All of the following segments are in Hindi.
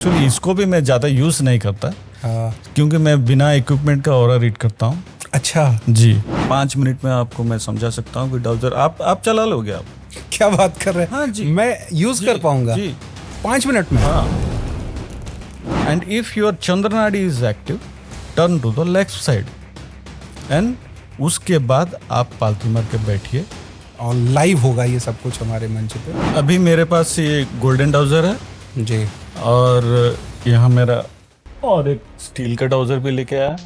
एक्चुअली इसको भी मैं ज़्यादा यूज़ नहीं करता क्योंकि मैं बिना इक्विपमेंट का ऑरा रीड करता हूँ। अच्छा जी 5 मिनट में आपको मैं समझा सकता हूँ कि डाउजर आप चला लोगे आप। क्या बात कर रहे हैं? हाँ जी, मैं यूज कर पाऊंगा जी 5 मिनट में? हाँ। एंड इफ योर चंद्रनाड़ी is active turn to the left side and उसके बाद आप पालथी मार के बैठिए और लाइव होगा ये सब कुछ हमारे मंच पे। अभी मेरे पास ये गोल्डन डाउजर है जी और यहाँ मेरा और एक स्टील का डाउजर भी लेके आया।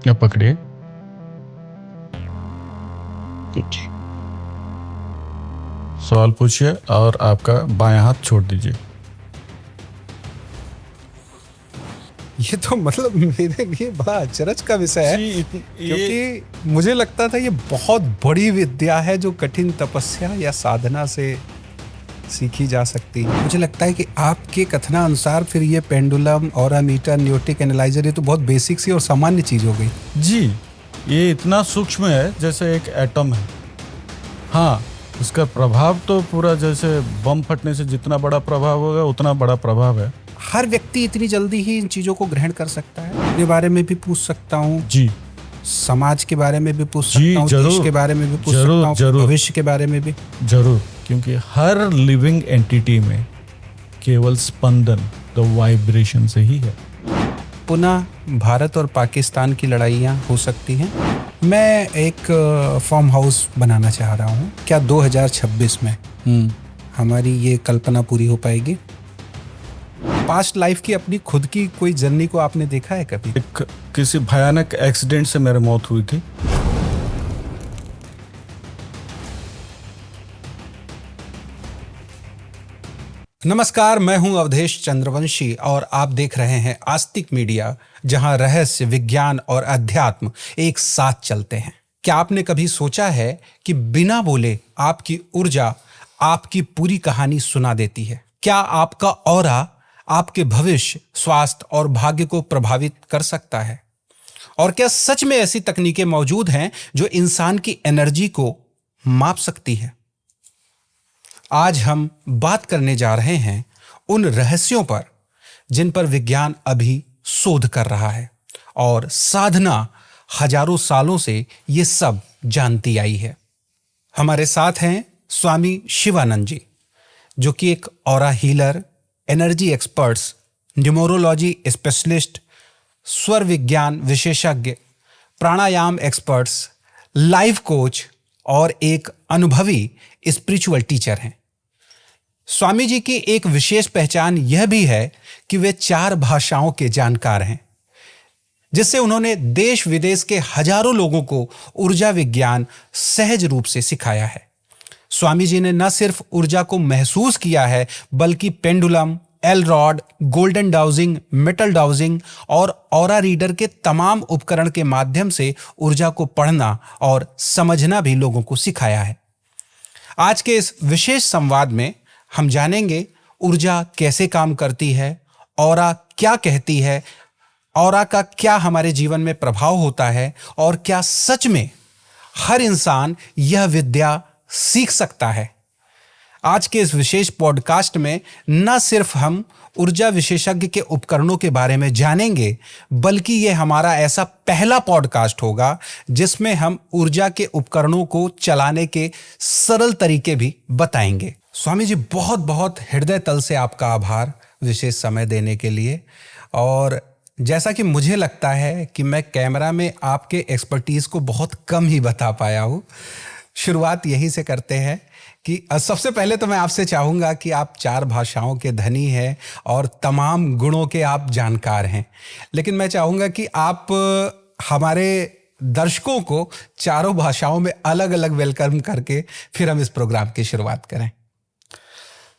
क्या पकड़िए सवाल पूछिए और आपका बायां हाथ छोड़ दीजिए। ये तो मतलब मेरे लिए बड़ा अचरज का विषय है क्योंकि मुझे लगता था ये बहुत बड़ी विद्या है जो कठिन तपस्या या साधना से सीखी जा सकती है। मुझे लगता है कि आपके कथनानुसार फिर ये पेंडुलम ऑरा मीटर न्यूटिक एनालाइजर ये तो बहुत बेसिक सी और सामान्य चीज हो गई। जी ये इतना सूक्ष्म है जैसे एक एटम है। हाँ इसका प्रभाव तो पूरा जैसे बम फटने से जितना बड़ा प्रभाव होगा उतना बड़ा प्रभाव है। हर व्यक्ति इतनी जल्दी ही इन चीजों को ग्रहण कर सकता है? अपने बारे में भी पूछ सकता हूँ जी, समाज के बारे में भी पूछ सकता हूँ, देश के बारे में भी पूछ सकता हूँ, भविष्य के बारे में भी जरूर, क्योंकि हर लिविंग एंटिटी में केवल स्पंदन द वाइब्रेशन से ही है। पुनः भारत और पाकिस्तान की लड़ाइयाँ हो सकती हैं। मैं एक फार्म हाउस बनाना चाह रहा हूँ, क्या 2026 में हमारी ये कल्पना पूरी हो पाएगी? पास्ट लाइफ की अपनी खुद की कोई जर्नी को आपने देखा है कभी? किसी भयानक एक्सीडेंट से मेरी मौत हुई थी। नमस्कार, मैं हूं अवधेश चंद्रवंशी और आप देख रहे हैं आस्तिक मीडिया, जहां रहस्य, विज्ञान और अध्यात्म एक साथ चलते हैं। क्या आपने कभी सोचा है कि बिना बोले आपकी ऊर्जा आपकी पूरी कहानी सुना देती है? क्या आपका ऑरा आपके भविष्य, स्वास्थ्य और भाग्य को प्रभावित कर सकता है? और क्या सच में ऐसी तकनीकें मौजूद हैं जो इंसान की एनर्जी को माप सकती है? आज हम बात करने जा रहे हैं उन रहस्यों पर जिन पर विज्ञान अभी शोध कर रहा है और साधना हजारों सालों से ये सब जानती आई है। हमारे साथ हैं स्वामी शिवानंद जी, जो कि एक aura healer, energy experts, numerology specialist, स्वर विज्ञान विशेषज्ञ, प्राणायाम एक्सपर्ट्स, लाइफ कोच और एक अनुभवी स्पिरिचुअल टीचर हैं। स्वामी जी की एक विशेष पहचान यह भी है कि वे 4 भाषाओं के जानकार हैं, जिससे उन्होंने देश विदेश के हजारों लोगों को ऊर्जा विज्ञान सहज रूप से सिखाया है। स्वामी जी ने न सिर्फ ऊर्जा को महसूस किया है, बल्कि pendulum, L rod, golden dowsing, metal dowsing और ऑरा रीडर के तमाम उपकरण के माध्यम से ऊर्जा को पढ़ना और समझना भी लोगों को सिखाया है। आज के इस विशेष संवाद में हम जानेंगे ऊर्जा कैसे काम करती है, ऑरा क्या कहती है, ऑरा का क्या हमारे जीवन में प्रभाव होता है और क्या सच में हर इंसान यह विद्या सीख सकता है। आज के इस विशेष पॉडकास्ट में न सिर्फ हम ऊर्जा विशेषज्ञ के उपकरणों के बारे में जानेंगे, बल्कि यह हमारा ऐसा पहला पॉडकास्ट होगा जिसमें हम ऊर्जा के उपकरणों को चलाने के सरल तरीके भी बताएंगे। स्वामी जी, बहुत बहुत हृदय तल से आपका आभार विशेष समय देने के लिए। और जैसा कि मुझे लगता है कि मैं कैमरा में आपके एक्सपर्टीज को बहुत कम ही बता पाया हूँ, शुरुआत यहीं से करते हैं कि सबसे पहले तो मैं आपसे चाहूँगा कि आप 4 भाषाओं के धनी हैं और तमाम गुणों के आप जानकार हैं, लेकिन मैं चाहूँगा कि आप हमारे दर्शकों को चारों भाषाओं में अलग अलग वेलकम करके फिर हम इस प्रोग्राम की शुरुआत करें।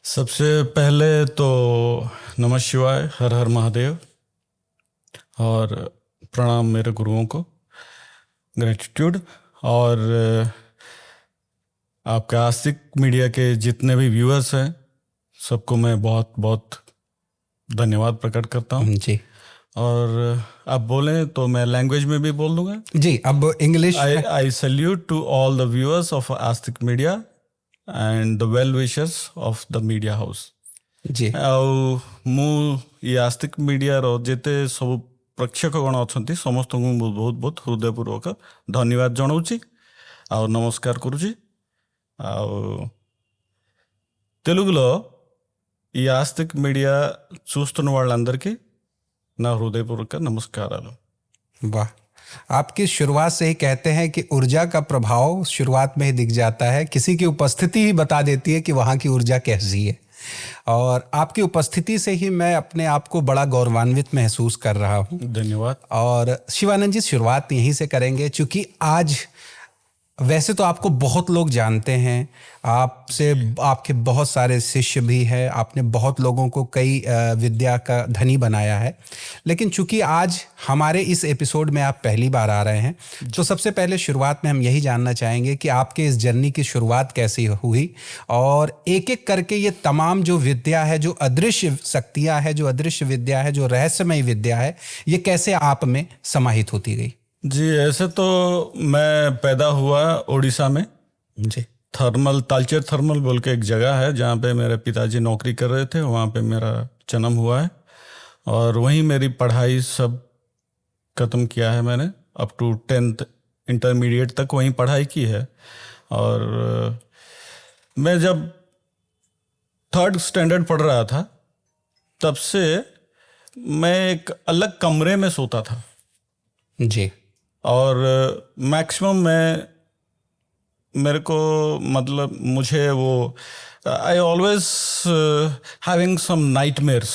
सबसे पहले तो नमः शिवाय, हर हर महादेव और प्रणाम मेरे गुरुओं को, ग्रेटिट्यूड। और आपके आस्तिक मीडिया के जितने भी व्यूअर्स हैं सबको मैं बहुत बहुत धन्यवाद प्रकट करता हूँ जी। और आप बोलें तो मैं लैंग्वेज में भी बोल दूंगा. जी, अब इंग्लिश में. I salute to all the viewers of Astic Media and the well wishers of the media house. जी. ଆଉ ମୁଁ ଇ ଆସ୍ତିକ ମିଡ଼ିଆର ଯେତେ ସବୁ ପ୍ରେକ୍ଷକଗଣ ଅଛନ୍ତି ସମସ୍ତଙ୍କୁ ମୁଁ ବହୁତ ବହୁତ ହୃଦୟପୂର୍ବକ ଧନ୍ୟବାଦ ଜଣାଉଛି ଆଉ ନମସ୍କାର କରୁଛି. ଆଉ తెలుగులో ఈ ఆస్తిక్ మీడియా చూస్తున్న వాళ్ళందరికీ నా హృదయపూర్వక నమస్కారాలు. वाह, आपकी शुरुआत से ही कहते हैं कि ऊर्जा का प्रभाव शुरुआत में ही दिख जाता है. किसी की उपस्थिति ही बता देती है कि वहाँ की ऊर्जा कैसी है. और आपकी उपस्थिति से ही मैं अपने आप को बड़ा गौरवान्वित महसूस कर रहा हूँ. धन्यवाद. और शिवानंद जी, शुरुआत यहीं से करेंगे, क्योंकि आज वैसे तो आपको बहुत लोग जानते हैं, आपसे आपके बहुत सारे शिष्य भी हैं, आपने बहुत लोगों को कई विद्या का धनी बनाया है. लेकिन चूंकि आज हमारे इस एपिसोड में आप पहली बार आ रहे हैं, तो सबसे पहले शुरुआत में हम यही जानना चाहेंगे कि आपके इस जर्नी की शुरुआत कैसी हुई, और एक एक करके ये तमाम जो विद्या है, जो अदृश्य शक्तियाँ है, जो अदृश्य विद्या है, जो रहस्यमय विद्या है, ये कैसे आप में समाहित होती गई. जी, ऐसे तो मैं पैदा हुआ उड़ीसा में. जी. थर्मल, तालचेर थर्मल बोल के एक जगह है जहाँ पे मेरे पिताजी नौकरी कर रहे थे. वहाँ पे मेरा जन्म हुआ है और वहीं मेरी पढ़ाई सब ख़त्म किया है मैंने. अप टू 10th इंटरमीडिएट तक वहीं पढ़ाई की है. और मैं जब 3rd स्टैंडर्ड पढ़ रहा था तब से मैं एक अलग कमरे में सोता था. जी. और मैक्सिमम मेरे को मतलब मुझे वो I always having some nightmares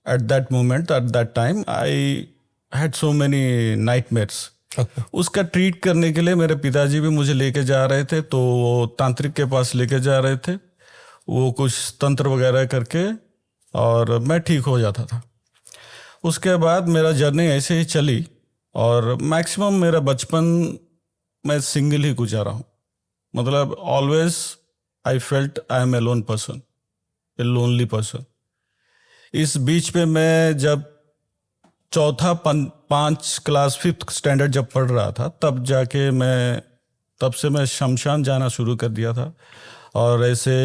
at that moment, at that time I had so many nightmares. उसका ट्रीट करने के लिए मेरे पिताजी भी मुझे लेके जा रहे थे, तो वो तांत्रिक के पास लेके जा रहे थे. वो कुछ तंत्र वगैरह करके और मैं ठीक हो जाता था. उसके बाद मेरा जर्नी ऐसे ही चली और मैक्सिमम मेरा बचपन मैं सिंगल ही गुजारा हूँ. मतलब always I felt I am a lone person, a lonely person. इस बीच पे मैं जब चौथा 5 क्लास 5th स्टैंडर्ड जब पढ़ रहा था तब से मैं शमशान जाना शुरू कर दिया था. और ऐसे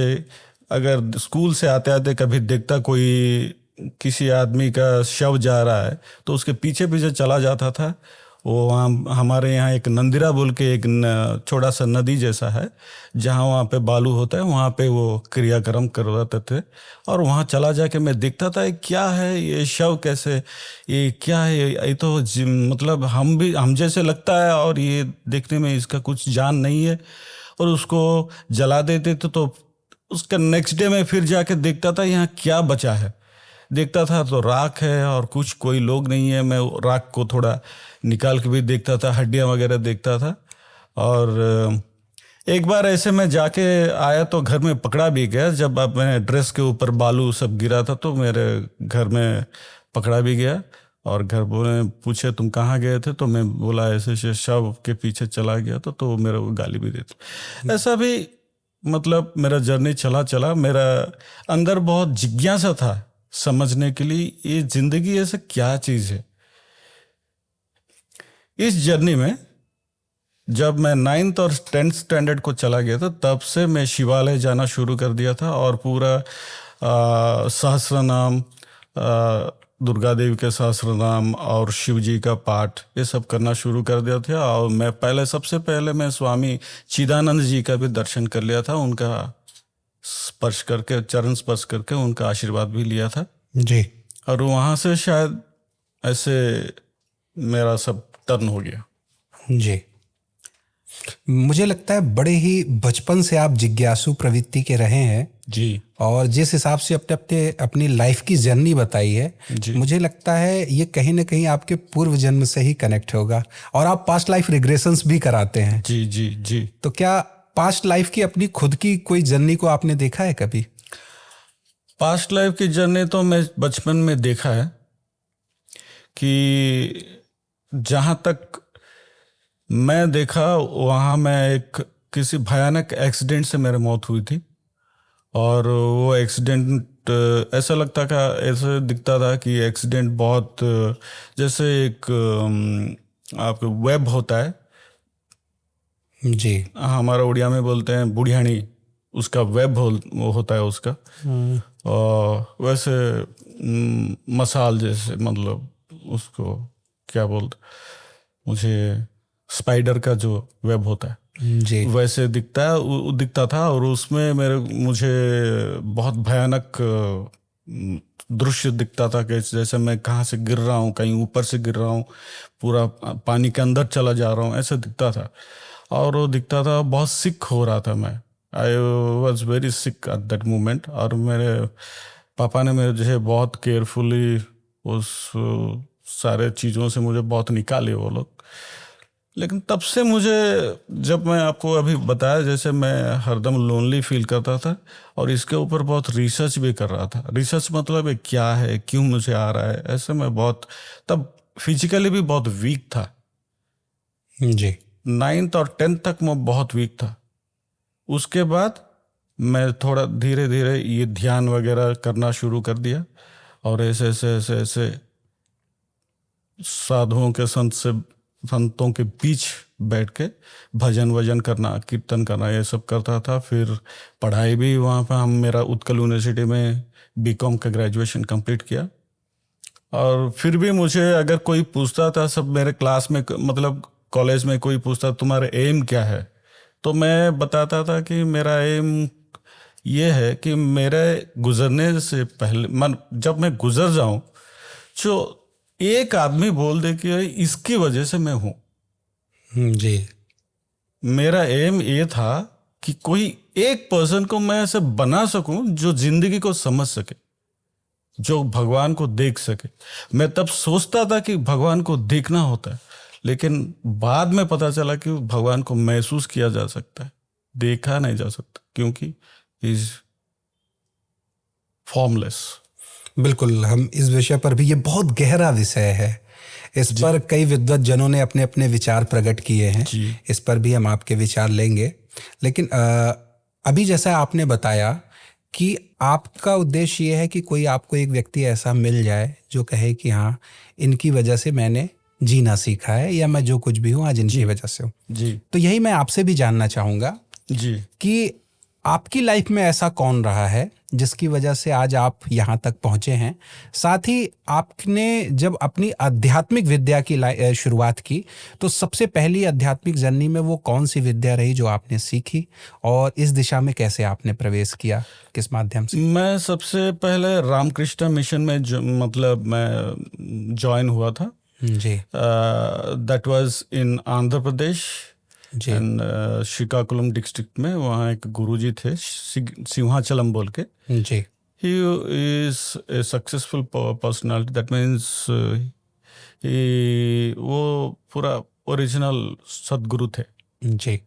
अगर स्कूल से आते आते कभी देखता कोई किसी आदमी का शव जा रहा है तो उसके पीछे पीछे चला जाता था. वो वहाँ हमारे यहाँ एक नंदिरा बोल के एक छोटा सा नदी जैसा है जहाँ वहाँ पे बालू होता है, वहाँ पे वो क्रियाक्रम करवाते थे. और वहाँ चला जाके मैं देखता था क्या है ये शव, कैसे ये क्या है, ये तो मतलब हम जैसे लगता है और ये देखने में इसका कुछ जान नहीं है. और उसको जला देते थे. तो उसका नेक्स्ट डे में फिर जाके देखता था यहाँ क्या बचा है. देखता था तो राख है और कुछ कोई लोग नहीं है. मैं राख को थोड़ा निकाल के भी देखता था, हड्डियां वगैरह देखता था. और एक बार ऐसे मैं जाके आया तो घर में पकड़ा भी गया. जब अब मैंने ड्रेस के ऊपर बालू सब गिरा था तो मेरे घर में पकड़ा भी गया. और घर वाले पूछे तुम कहाँ गए थे, तो मैं बोला ऐसे शव के पीछे चला गया था. तो मेरे को गाली भी देते. ऐसा भी मतलब मेरा जर्नी चला. मेरा अंदर बहुत जिज्ञासा था समझने के लिए ये जिंदगी ऐसा क्या चीज है. इस जर्नी में जब मैं 9th और 10th स्टैंडर्ड को चला गया था तब से मैं शिवालय जाना शुरू कर दिया था. और पूरा सहस्र नाम, दुर्गा देवी के सहस्र नाम और शिव जी का पाठ ये सब करना शुरू कर दिया था. और मैं सबसे पहले मैं स्वामी चिदानंद जी का भी दर्शन कर लिया था. उनका स्पर्श करके, चरण स्पर्श करके उनका आशीर्वाद भी लिया था. जी. और वहाँ से शायद ऐसे मेरा सब टर्न हो गया. जी. मुझे लगता है बड़े ही बचपन से आप जिज्ञासु प्रवृत्ति के रहे हैं. जी. और जिस हिसाब से अपनी लाइफ की जर्नी बताई है, मुझे लगता है ये कहीं ना कहीं आपके पूर्व जन्म से ही कनेक्ट होगा. और आप पास्ट लाइफ रिग्रेशंस भी कराते हैं. जी जी जी. तो क्या पास्ट लाइफ की अपनी खुद की कोई जर्नी को आपने देखा है कभी? पास्ट लाइफ की जर्नी तो मैं बचपन में देखा है कि जहाँ तक मैं देखा वहाँ मैं किसी भयानक एक्सीडेंट से मेरी मौत हुई थी. और वो एक्सीडेंट ऐसा लगता था, ऐसा दिखता था कि एक्सीडेंट बहुत जैसे एक आपको वेब होता है, जी। हमारा उड़िया में बोलते हैं बुढ़ियानी, उसका वेब वो होता है उसका। और वैसे मसाल जैसे, मतलब उसको क्या बोलते, मुझे स्पाइडर का जो वेब होता है जी। वैसे दिखता है, दिखता था। और उसमें मुझे बहुत भयानक दृश्य दिखता था कि जैसे मैं कहाँ से गिर रहा हूँ, कहीं ऊपर से गिर रहा हूँ, पूरा पानी के अंदर चला जा रहा हूँ, ऐसा दिखता था। और वो दिखता था, बहुत सिक हो रहा था मैं। I was very sick eight that moment. और मेरे पापा ने मुझे बहुत केयरफुली उस सारे चीज़ों से मुझे बहुत निकाले वो लोग। लेकिन तब से मुझे, जब मैं आपको अभी बताया, जैसे मैं हरदम लोनली फील करता था और इसके ऊपर बहुत रिसर्च भी कर रहा था। रिसर्च मतलब ये क्या है, क्यों मुझे आ रहा है, ऐसे मैं बहुत तब फिजिकली भी बहुत वीक था। जी। 9th और 10th तक मैं बहुत वीक था। उसके बाद मैं थोड़ा धीरे धीरे ये ध्यान वगैरह करना शुरू कर दिया, और ऐसे ऐसे ऐसे ऐसे साधुओं के संतों के बीच बैठ के भजन वजन करना, कीर्तन करना, ये सब करता था। फिर पढ़ाई भी वहाँ पर मेरा उत्कल यूनिवर्सिटी में बीकॉम का ग्रेजुएशन कंप्लीट किया। और फिर भी मुझे अगर कोई पूछता था, सब मेरे क्लास में, मतलब कॉलेज में कोई पूछता तुम्हारा एम क्या है, तो मैं बताता था कि मेरा एम ये है कि मेरे गुजरने से पहले, जब मैं गुजर जाऊं, जो एक आदमी बोल दे कि इसकी वजह से मैं हूं। जी। मेरा एम ये था कि कोई एक पर्सन को मैं ऐसे बना सकूं जो जिंदगी को समझ सके, जो भगवान को देख सके। मैं तब सोचता था कि भगवान को देखना होता है, लेकिन बाद में पता चला कि भगवान को महसूस किया जा सकता है, देखा नहीं जा सकता, क्योंकि इज फॉर्मलेस। बिल्कुल, हम इस विषय पर भी, ये बहुत गहरा विषय है, इस पर कई विद्वत जनों ने अपने अपने विचार प्रकट किए हैं। जी। इस पर भी हम आपके विचार लेंगे। लेकिन अभी जैसा आपने बताया कि आपका उद्देश्य ये है कि कोई आपको एक व्यक्ति ऐसा मिल जाए जो कहे कि हाँ, इनकी वजह से मैंने जीना सीखा है, या मैं जो कुछ भी हूँ आज इनकी वजह से हूँ। जी। तो यही मैं आपसे भी जानना चाहूँगा जी। कि आपकी लाइफ में ऐसा कौन रहा है जिसकी वजह से आज आप यहाँ तक पहुँचे हैं। साथ ही आपने जब अपनी आध्यात्मिक विद्या की शुरुआत की, तो सबसे पहली आध्यात्मिक जर्नी में वो कौन सी विद्या रही जो आपने सीखी, और इस दिशा में कैसे आपने प्रवेश किया, किस माध्यम से? मैं सबसे पहले रामकृष्ण मिशन में मतलब मैं ज्वाइन हुआ था। जी। That was in Andhra Pradesh जी। एंड श्रीकाकुलम डिस्ट्रिक्ट में। वहाँ एक गुरुजी थे, सिंहाचलम बोल के। जी। He is a successful personality, that means वो पूरा ओरिजिनल सदगुरु थे। जी।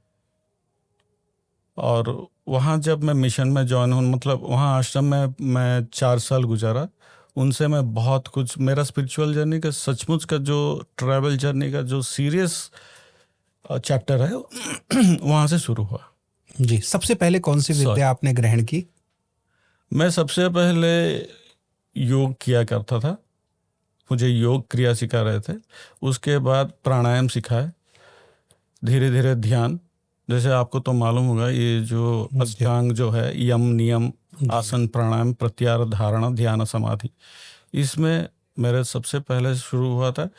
और वहाँ जब मैं मिशन में ज्वाइन हूँ, मतलब वहाँ आश्रम में मैं 4 साल गुजारा। उनसे मैं बहुत कुछ, मेरा स्पिरिचुअल जर्नी का, सचमुच का जो ट्रैवल जर्नी का जो सीरियस चैप्टर है वहाँ से शुरू हुआ। जी। सबसे पहले कौन सी विद्या आपने ग्रहण की? मैं सबसे पहले योग किया करता था, मुझे योग क्रिया सिखा रहे थे। उसके बाद प्राणायाम सिखाए, धीरे धीरे ध्यान। जैसे आपको तो मालूम होगा, ये जो अष्टांग जो है, यम नियम, आसन, प्राणायाम, प्रत्याहार, धारणा, ध्यान, समाधि, इसमें मेरे सबसे पहले शुरू हुआ था।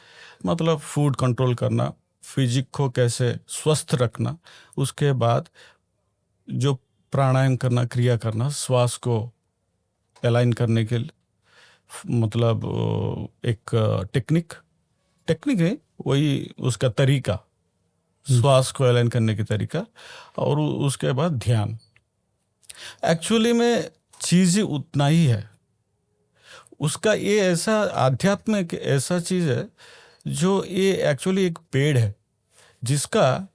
मतलब फूड कंट्रोल करना, फिजिक को कैसे स्वस्थ रखना। उसके बाद जो प्राणायाम करना, क्रिया करना, श्वास को अलाइन करने के लिए, मतलब एक टेक्निक है, वही उसका तरीका, श्वास को अलाइन करने की तरीका। और उसके बाद ध्यान। एक्चुअली में चीज़ ही उतना ही है उसका। ये ऐसा आध्यात्मिक ऐसा चीज़ है जो, ये एक्चुअली एक पेड़ है जिसका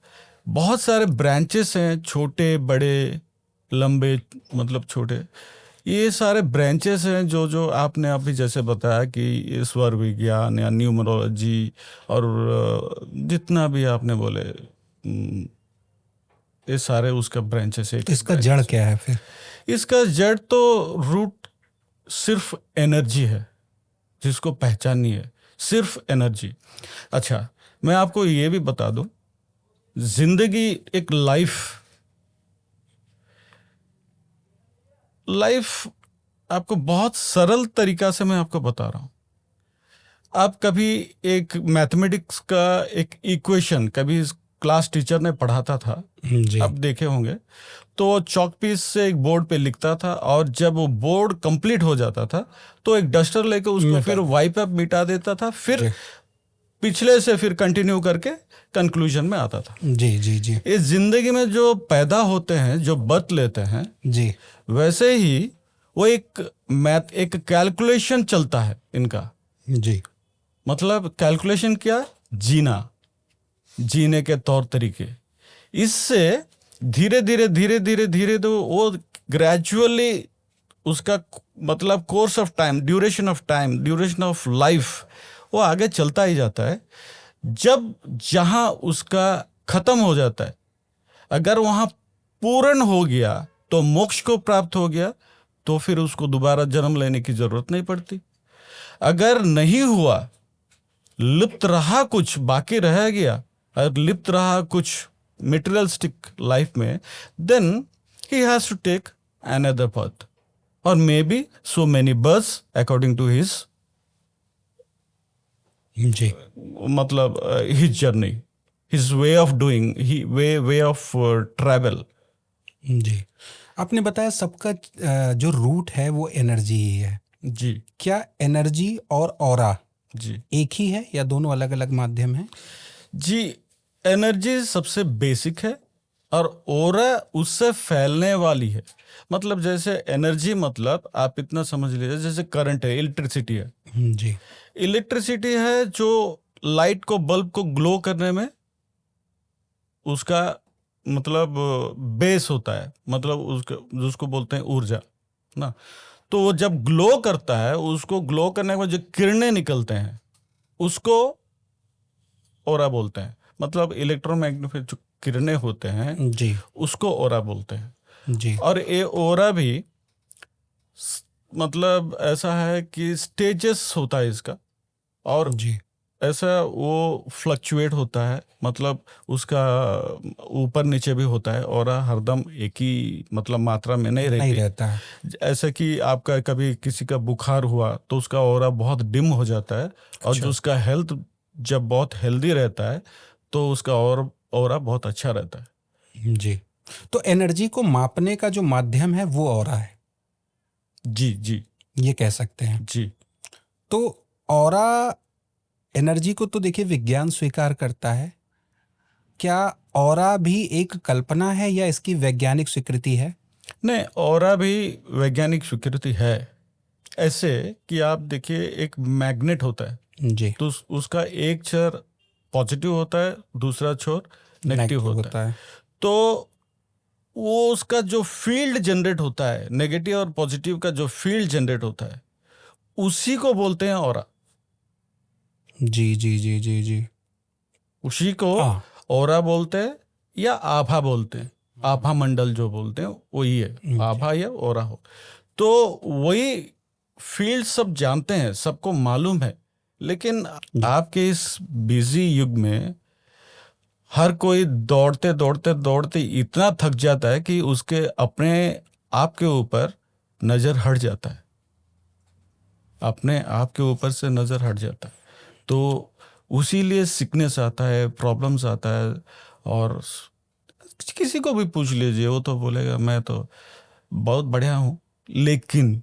बहुत सारे ब्रांचेस हैं, छोटे बड़े लंबे, मतलब छोटे, ये सारे ब्रांचेस हैं जो जो आपने अभी जैसे बताया कि ये स्वर विज्ञान या न्यूमरोलॉजी और जितना भी आपने बोले, ये सारे उसका ब्रांचेस है। तो इसका जड़ क्या है फिर? इसका जड़ तो रूट सिर्फ एनर्जी है, जिसको पहचाननी है, सिर्फ एनर्जी। अच्छा, मैं आपको ये भी बता दूं, जिंदगी एक लाइफ आपको बहुत सरल तरीका से मैं आपको बता रहा हूं। आप कभी एक मैथमेटिक्स का एक इक्वेशन कभी क्लास टीचर ने पढ़ाता था, जी। आप देखे होंगे, तो चॉक पीस से एक बोर्ड पे लिखता था, और जब वो बोर्ड कंप्लीट हो जाता था तो एक डस्टर लेके उसको फिर वाइप अप मिटा देता था, फिर पिछले से फिर कंटिन्यू करके कंक्लूजन में आता था। जी जी जी। इस जिंदगी में जो पैदा होते हैं, जो बर्थ लेते हैं जी, वैसे ही वो एक कैलकुलेशन चलता है इनका। जी। मतलब कैलकुलेशन क्या? जीने के तौर तरीके। इससे धीरे धीरे तो वो ग्रेजुअली उसका मतलब course of time, duration of life वो आगे चलता ही जाता है। जब जहां उसका खत्म हो जाता है, अगर वहां पूर्ण हो गया तो मोक्ष को प्राप्त हो गया, तो फिर उसको दोबारा जन्म लेने की जरूरत नहीं पड़ती। अगर नहीं हुआ, लिप्त रहा, कुछ बाकी रह गया, अगर लिप्त रहा कुछ मटेरियलिस्टिक लाइफ में, then he has to take another path, और may be so many births according to his जी, मतलब his journey, his way of doing, way of travel. जी। आपने बताया सबका जो रूट है वो एनर्जी ही है। जी क्या एनर्जी और ऑरा जी एक ही है या दोनों अलग अलग माध्यम हैं? जी, एनर्जी सबसे बेसिक है और ओरा उससे फैलने वाली है। मतलब जैसे एनर्जी, मतलब आप इतना समझ लीजिए जैसे करंट है, इलेक्ट्रिसिटी है। जी, इलेक्ट्रिसिटी है जो लाइट को, बल्ब को ग्लो करने में उसका मतलब बेस होता है, मतलब उसको बोलते हैं ऊर्जा ना। तो वो जब ग्लो करता है, उसको ग्लो करने के बाद जो किरणें निकलते हैं उसको ओरा बोलते हैं। मतलब इलेक्ट्रोमैग्नेटिक जो किरणें होते हैं जी, उसको ओरा बोलते हैं। जी, और ये ओरा भी मतलब ऐसा है कि स्टेजेस होता है इसका, और जी। ऐसा वो फ्लक्चुएट होता है, मतलब उसका ऊपर नीचे भी होता है। और हरदम एक ही मतलब मात्रा में नहीं नहीं रहती। रहता है। ऐसे कि आपका कभी किसी का बुखार हुआ तो उसका ऑरा बहुत डिम हो जाता है, और अच्छा। जो उसका हेल्थ जब बहुत हेल्दी रहता है तो उसका ऑरा बहुत अच्छा रहता है। जी। तो एनर्जी को मापने का जो माध्यम है वो ऑरा है, जी जी ये कह सकते हैं। जी तो ऑरा एनर्जी को तो देखिए विज्ञान स्वीकार करता है। क्या ऑरा भी एक कल्पना है या इसकी वैज्ञानिक स्वीकृति है? नहीं, ऑरा भी वैज्ञानिक स्वीकृति है। ऐसे कि आप देखिए, एक मैग्नेट होता है, जी, तो उसका एक छोर पॉजिटिव होता है, दूसरा छोर नेगेटिव होता है। तो वो उसका जो फील्ड जनरेट होता है, नेगेटिव और पॉजिटिव का जो फील्ड जनरेट होता है, उसी को बोलते हैं ऑरा। जी, जी, जी, जी, जी। उसी को हाँ, ऑरा बोलते हैं या आभा बोलते हैं। आभा मंडल जो बोलते हैं वही है, आभा या ऑरा हो। तो वही फील्ड सब जानते हैं, सबको मालूम है। लेकिन आपके इस बिजी युग में हर कोई दौड़ते इतना थक जाता है कि उसके अपने आप के ऊपर नजर हट जाता है, अपने आप के ऊपर से नजर हट जाता है। तो उसी लिए सिकनेस आता है, प्रॉब्लम्स आता है। और किसी को भी पूछ लीजिए, वो तो बोलेगा मैं तो बहुत बढ़िया हूँ, लेकिन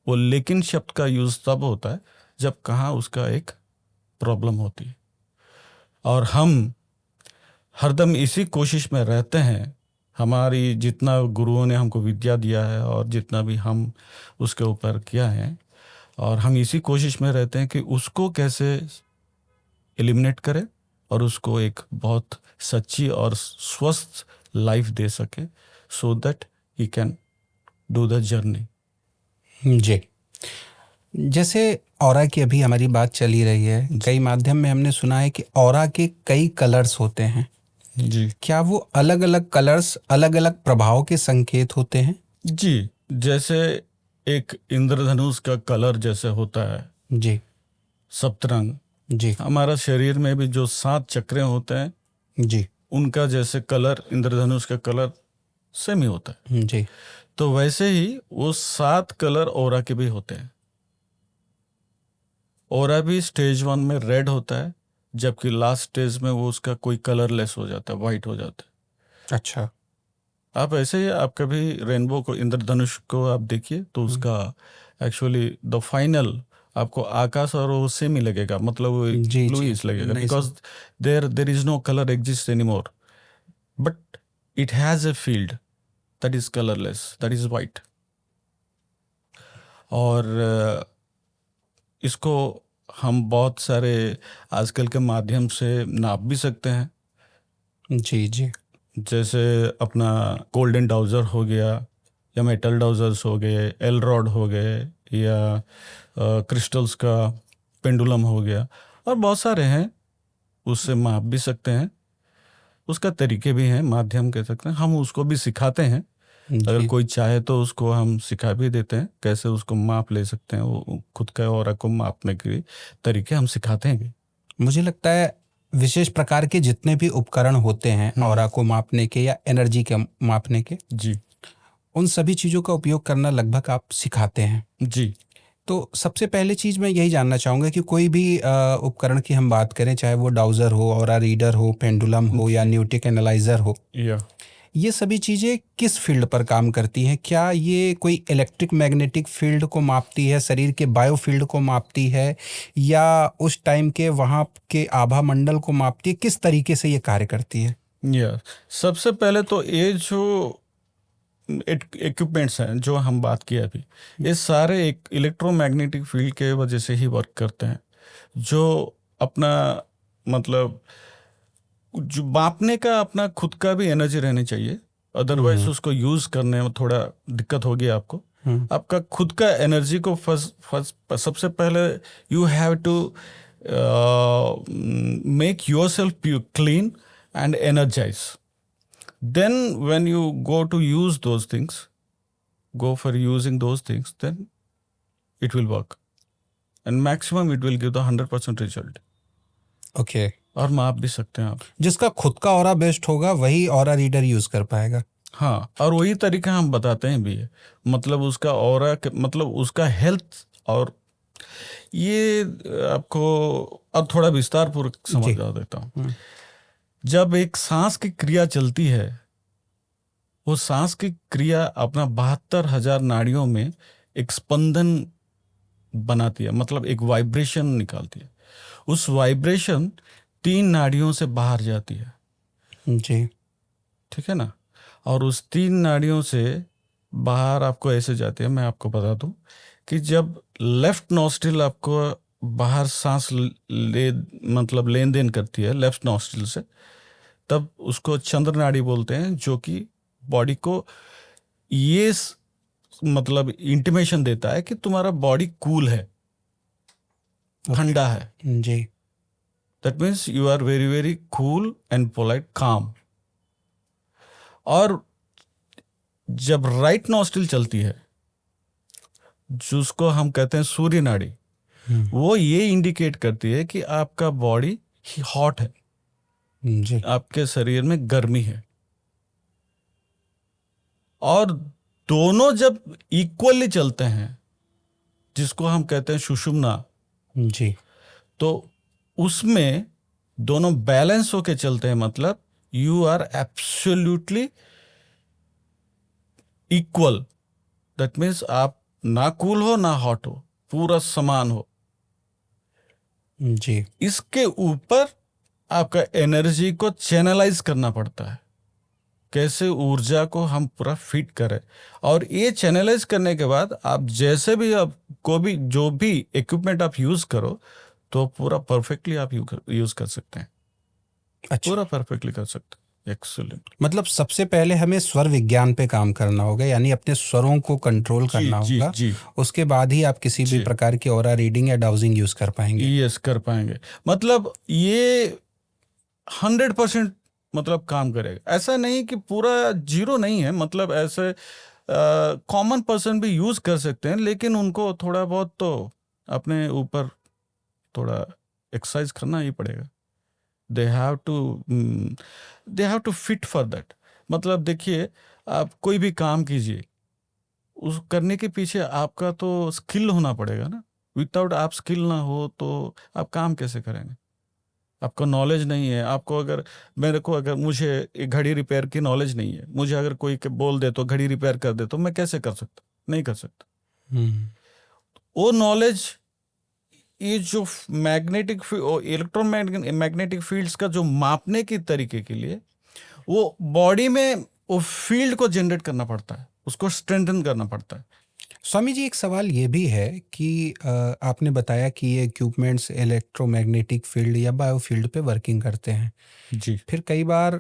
वो लेकिन शब्द का यूज तब होता है जब कहाँ उसका एक प्रॉब्लम होती है। और हम हरदम इसी कोशिश में रहते हैं, हमारी जितना गुरुओं ने हमको विद्या दिया है और जितना भी हम उसके ऊपर किया है, और हम इसी कोशिश में रहते हैं कि उसको कैसे एलिमिनेट करें और उसको एक बहुत सच्ची और स्वस्थ लाइफ दे सके, so that he can do the journey. जी। जैसे ऑरा की अभी हमारी बात चली रही है, कई माध्यम में हमने सुना है कि ऑरा के कई कलर्स होते हैं। जी क्या वो अलग अलग कलर्स अलग अलग प्रभाव के संकेत होते हैं? जी, जैसे एक इंद्रधनुष का कलर जैसे होता है जी सप्तरंग, जी हमारा शरीर में भी जो 7 चक्रे होते हैं जी उनका जैसे कलर, इंद्रधनुष का कलर सेम ही होता है। जी। तो वैसे ही वो 7 कलर ऑरा के भी होते हैं। ऑरा भी स्टेज 1 में रेड होता है, जबकि लास्ट स्टेज में वो उसका कोई कलरलेस हो जाता है, वाइट हो जाता है। अच्छा। आप ऐसे ही आप कभी रेनबो को, इंद्रधनुष को आप देखिए तो उसका एक्चुअली द फाइनल आपको आकाश और वो सेम ही लगेगा, मतलब वो जी जी। ब्लूइश लगेगा, नहीं because there is no colour exist anymore, but it has a field that is colourless, that is white. और इसको हम बहुत सारे आजकल के माध्यम से नाप भी सकते हैं, जी जी जैसे अपना गोल्डन डाउजर हो गया, या मेटल डाउजर्स हो गए, एल रॉड हो गए, या क्रिस्टल्स का पेंडुलम हो गया, और बहुत सारे हैं, उससे माप भी सकते हैं। उसका तरीके भी हैं, माध्यम कह सकते हैं, हम उसको भी सिखाते हैं। अगर जी। कोई चाहे तो उसको हम सिखा भी देते हैं कैसे उसको माप ले सकते हैं, वो खुद का ऑरा को मापने के तरीके हम सिखाते हैं। मुझे लगता है विशेष प्रकार के जितने भी उपकरण होते हैं ऑरा को मापने के या एनर्जी के मापने के, जी उन सभी चीज़ों का उपयोग करना लगभग आप सिखाते हैं। जी। तो सबसे पहले चीज़ मैं यही जानना चाहूँगा कि कोई भी उपकरण की हम बात करें, चाहे वो डाउजर हो, ऑरा रीडर हो, पेंडुलम हो या न्यूटिक एनालाइजर हो, या ये सभी चीज़ें किस फील्ड पर काम करती हैं? क्या ये कोई इलेक्ट्रिक मैग्नेटिक फील्ड को मापती है, शरीर के बायो फील्ड को मापती है, या उस टाइम के वहाँ के आभा मंडल को मापती है? किस तरीके से ये कार्य करती है? या सबसे पहले तो ये जो इक्विपमेंट्स हैं जो हम बात किए अभी, ये सारे एक इलेक्ट्रोमैग्नेटिक फील्ड के वजह से ही वर्क करते हैं, जो अपना मतलब जो मापने का अपना खुद का भी एनर्जी रहनी चाहिए, अदरवाइज उसको यूज करने में थोड़ा दिक्कत होगी आपको। आपका खुद का एनर्जी को फर्स्ट सबसे पहले you have to make yourself clean and energise, then when you go to use those things, go for using those things, then it will work, and maximum it will give the 100% result। Okay. और माप भी सकते हैं आप। जिसका खुद का ऑरा बेस्ट होगा वही ऑरा रीडर यूज कर पाएगा। हाँ, और वही तरीका हम बताते हैं भी है, मतलब उसका ऑरा मतलब उसका हेल्थ, और ये आपको अब थोड़ा विस्तार पूर्वक समझा देता हूँ। जब एक सांस की क्रिया चलती है, वो सांस की क्रिया अपना 72,000 नाड़ियों में एक स्पंदन बनाती है, मतलब एक वाइब्रेशन निकालती है। उस वाइब्रेशन 3 नाड़ियों से बाहर जाती है। जी। ठीक है ना। और उस 3 नाड़ियों से बाहर आपको ऐसे जाती है, मैं आपको बता दूं कि जब लेफ्ट नॉस्ट्रिल आपको बाहर सांस ले मतलब लेन देन करती है लेफ्ट नॉस्ट्रिल से, तब उसको चंद्र नाड़ी बोलते हैं, जो कि बॉडी को ये मतलब इंटिमेशन देता है कि तुम्हारा बॉडी कूल है, ठंडा है। जी। That means you are very very cool and polite, calm. और जब राइट नॉस्ट्रिल चलती है, जिसको हम कहते हैं सूर्य नाड़ी, वो ये इंडिकेट करती है कि आपका बॉडी हॉट है, जी। आपके शरीर में गर्मी है। और दोनों जब इक्वली चलते हैं, जिसको हम कहते हैं सुषुम्ना, जी। तो उसमें दोनों बैलेंस होके चलते हैं, मतलब you are absolutely equal. That means आप ना कूल हो ना हॉट हो, पूरा समान हो। जी। इसके ऊपर आपका एनर्जी को चैनलाइज करना पड़ता है, कैसे ऊर्जा को हम पूरा फिट करें। और ये चैनलाइज करने के बाद आप जैसे भी आपको भी जो भी इक्विपमेंट आप यूज करो, तो पूरा परफेक्टली आप यूज कर सकते हैं। अच्छा। पूरा परफेक्टली कर सकते हैं। एक्सीलेंट। मतलब सबसे पहले हमें स्वर विज्ञान पे काम करना होगा, यानी अपने स्वरों को कंट्रोल करना होगा। जी। उसके बाद ही आप किसी भी प्रकार की ऑरा रीडिंग या डाउजिंग यूज कर पाएंगे। यस, कर पाएंगे। मतलब ये 100% मतलब काम करेगा। ऐसा नहीं कि पूरा जीरो नहीं है, मतलब ऐसे कॉमन पर्सन भी यूज कर सकते हैं, लेकिन उनको थोड़ा बहुत तो अपने ऊपर थोड़ा एक्सरसाइज करना ही पड़ेगा। They have to fit for that. मतलब देखिए, आप कोई भी काम कीजिए, उस करने के पीछे आपका तो स्किल होना पड़ेगा ना। विदाउट आप स्किल ना हो तो आप काम कैसे करेंगे? आपको नॉलेज नहीं है। आपको अगर मुझे एक घड़ी रिपेयर की नॉलेज नहीं है, मुझे अगर कोई बोल दे तो घड़ी रिपेयर कर दे, तो मैं कैसे कर सकता? नहीं कर सकता। वो नॉलेज, ये जो मैग्नेटिक इलेक्ट्रोमैग्नेटिक फील्ड्स का जो मापने की तरीके के लिए, वो बॉडी में वो फील्ड को जनरेट करना पड़ता है, उसको स्ट्रेंथन करना पड़ता है। स्वामी जी, एक सवाल ये भी है कि आपने बताया कि ये इक्विपमेंट्स इलेक्ट्रोमैग्नेटिक फील्ड या बायोफील्ड पे वर्किंग करते हैं। जी फिर कई बार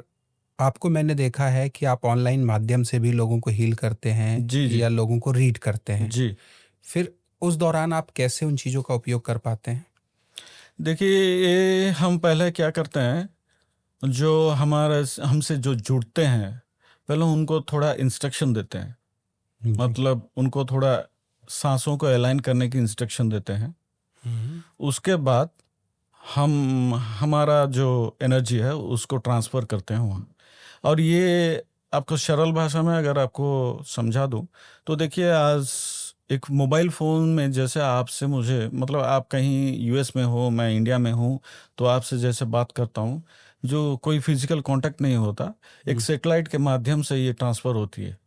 आपको मैंने देखा है कि आप ऑनलाइन माध्यम से भी लोगों को हील करते हैं जी जी या लोगों को रीड करते हैं। जी। फिर उस दौरान आप कैसे उन चीज़ों का उपयोग कर पाते हैं? देखिए, ये हम पहले क्या करते हैं, जो हमसे जो जुड़ते हैं, पहले उनको थोड़ा इंस्ट्रक्शन देते हैं। मतलब उनको थोड़ा सांसों को अलाइन करने की इंस्ट्रक्शन देते हैं। उसके बाद हमारा जो एनर्जी है उसको ट्रांसफ़र करते हैं वहाँ। और ये आपको सरल भाषा में अगर आपको समझा दूँ तो देखिए, आज एक मोबाइल फ़ोन में जैसे आपसे मुझे, मतलब आप कहीं यूएस में हो, मैं इंडिया में हूँ, तो आपसे जैसे बात करता हूँ, जो कोई फिजिकल कांटेक्ट नहीं होता, एक सैटेलाइट के माध्यम से ये ट्रांसफ़र होती है।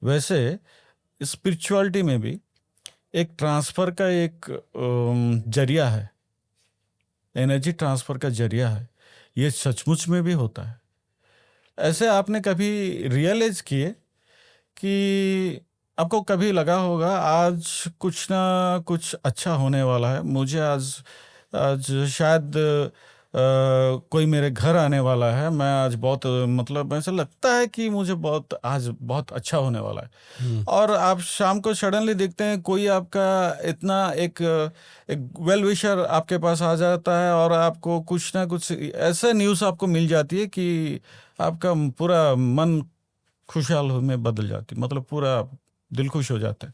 वैसे स्पिरिचुअलिटी में भी एक ट्रांसफ़र का एक जरिया है, एनर्जी ट्रांसफ़र का जरिया है। ये सचमुच में भी होता है। ऐसे आपने कभी रियलाइज किए कि आपको कभी लगा होगा आज कुछ ना कुछ अच्छा होने वाला है, मुझे आज शायद कोई मेरे घर आने वाला है, मैं आज बहुत, मतलब ऐसा लगता है कि मुझे आज बहुत अच्छा होने वाला है। और आप शाम को सडनली देखते हैं कोई आपका इतना एक वेल विशर आपके पास आ जाता है और आपको कुछ ना कुछ ऐसा न्यूज़ आपको मिल जाती है कि आपका पूरा मन खुशहाल में बदल जाती है, मतलब पूरा दिल खुश हो जाता है।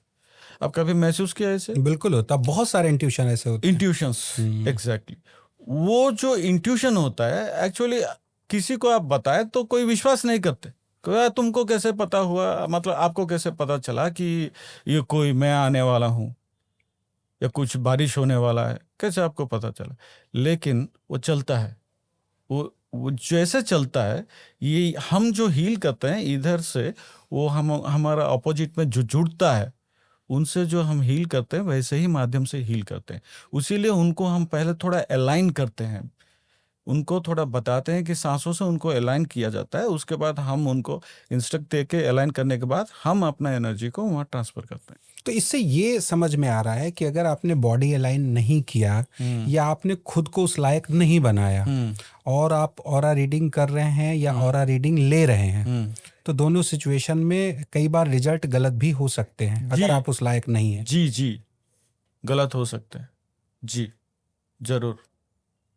आप कभी महसूस किया ऐसे? बिल्कुल होता, बहुत सारे इंट्यूशन ऐसे होते हैं। Intuitions, exactly. वो जो इंट्यूशन होता है, एक्चुअली किसी को आप बताए तो कोई विश्वास नहीं करते। तुमको कैसे पता हुआ, मतलब आपको कैसे पता चला कि ये कोई मैं आने वाला हूँ या कुछ बारिश होने वाला है, कैसे आपको पता चला? लेकिन वो चलता है, वो जैसे चलता है, ये हम जो हील करते हैं इधर से, वो हमारा अपोजिट में जो जुड़ता है, उनसे जो हम हील करते हैं वैसे ही माध्यम से हील करते हैं। उसीलिए उनको हम पहले थोड़ा अलाइन करते हैं, उनको थोड़ा बताते हैं कि सांसों से उनको अलाइन किया जाता है। उसके बाद हम उनको इंस्ट्रक्ट दे के अलाइन करने के बाद हम अपना एनर्जी को वहाँ ट्रांसफ़र करते हैं। तो इससे ये समझ में आ रहा है कि अगर आपने बॉडी अलाइन नहीं किया या आपने खुद को उस लायक नहीं बनाया और आप ऑरा रीडिंग कर रहे हैं या ऑरा रीडिंग ले रहे हैं, तो दोनों सिचुएशन में कई बार रिजल्ट गलत भी हो सकते हैं अगर आप उस लायक नहीं है। जी जी, गलत हो सकते हैं जी, जरूर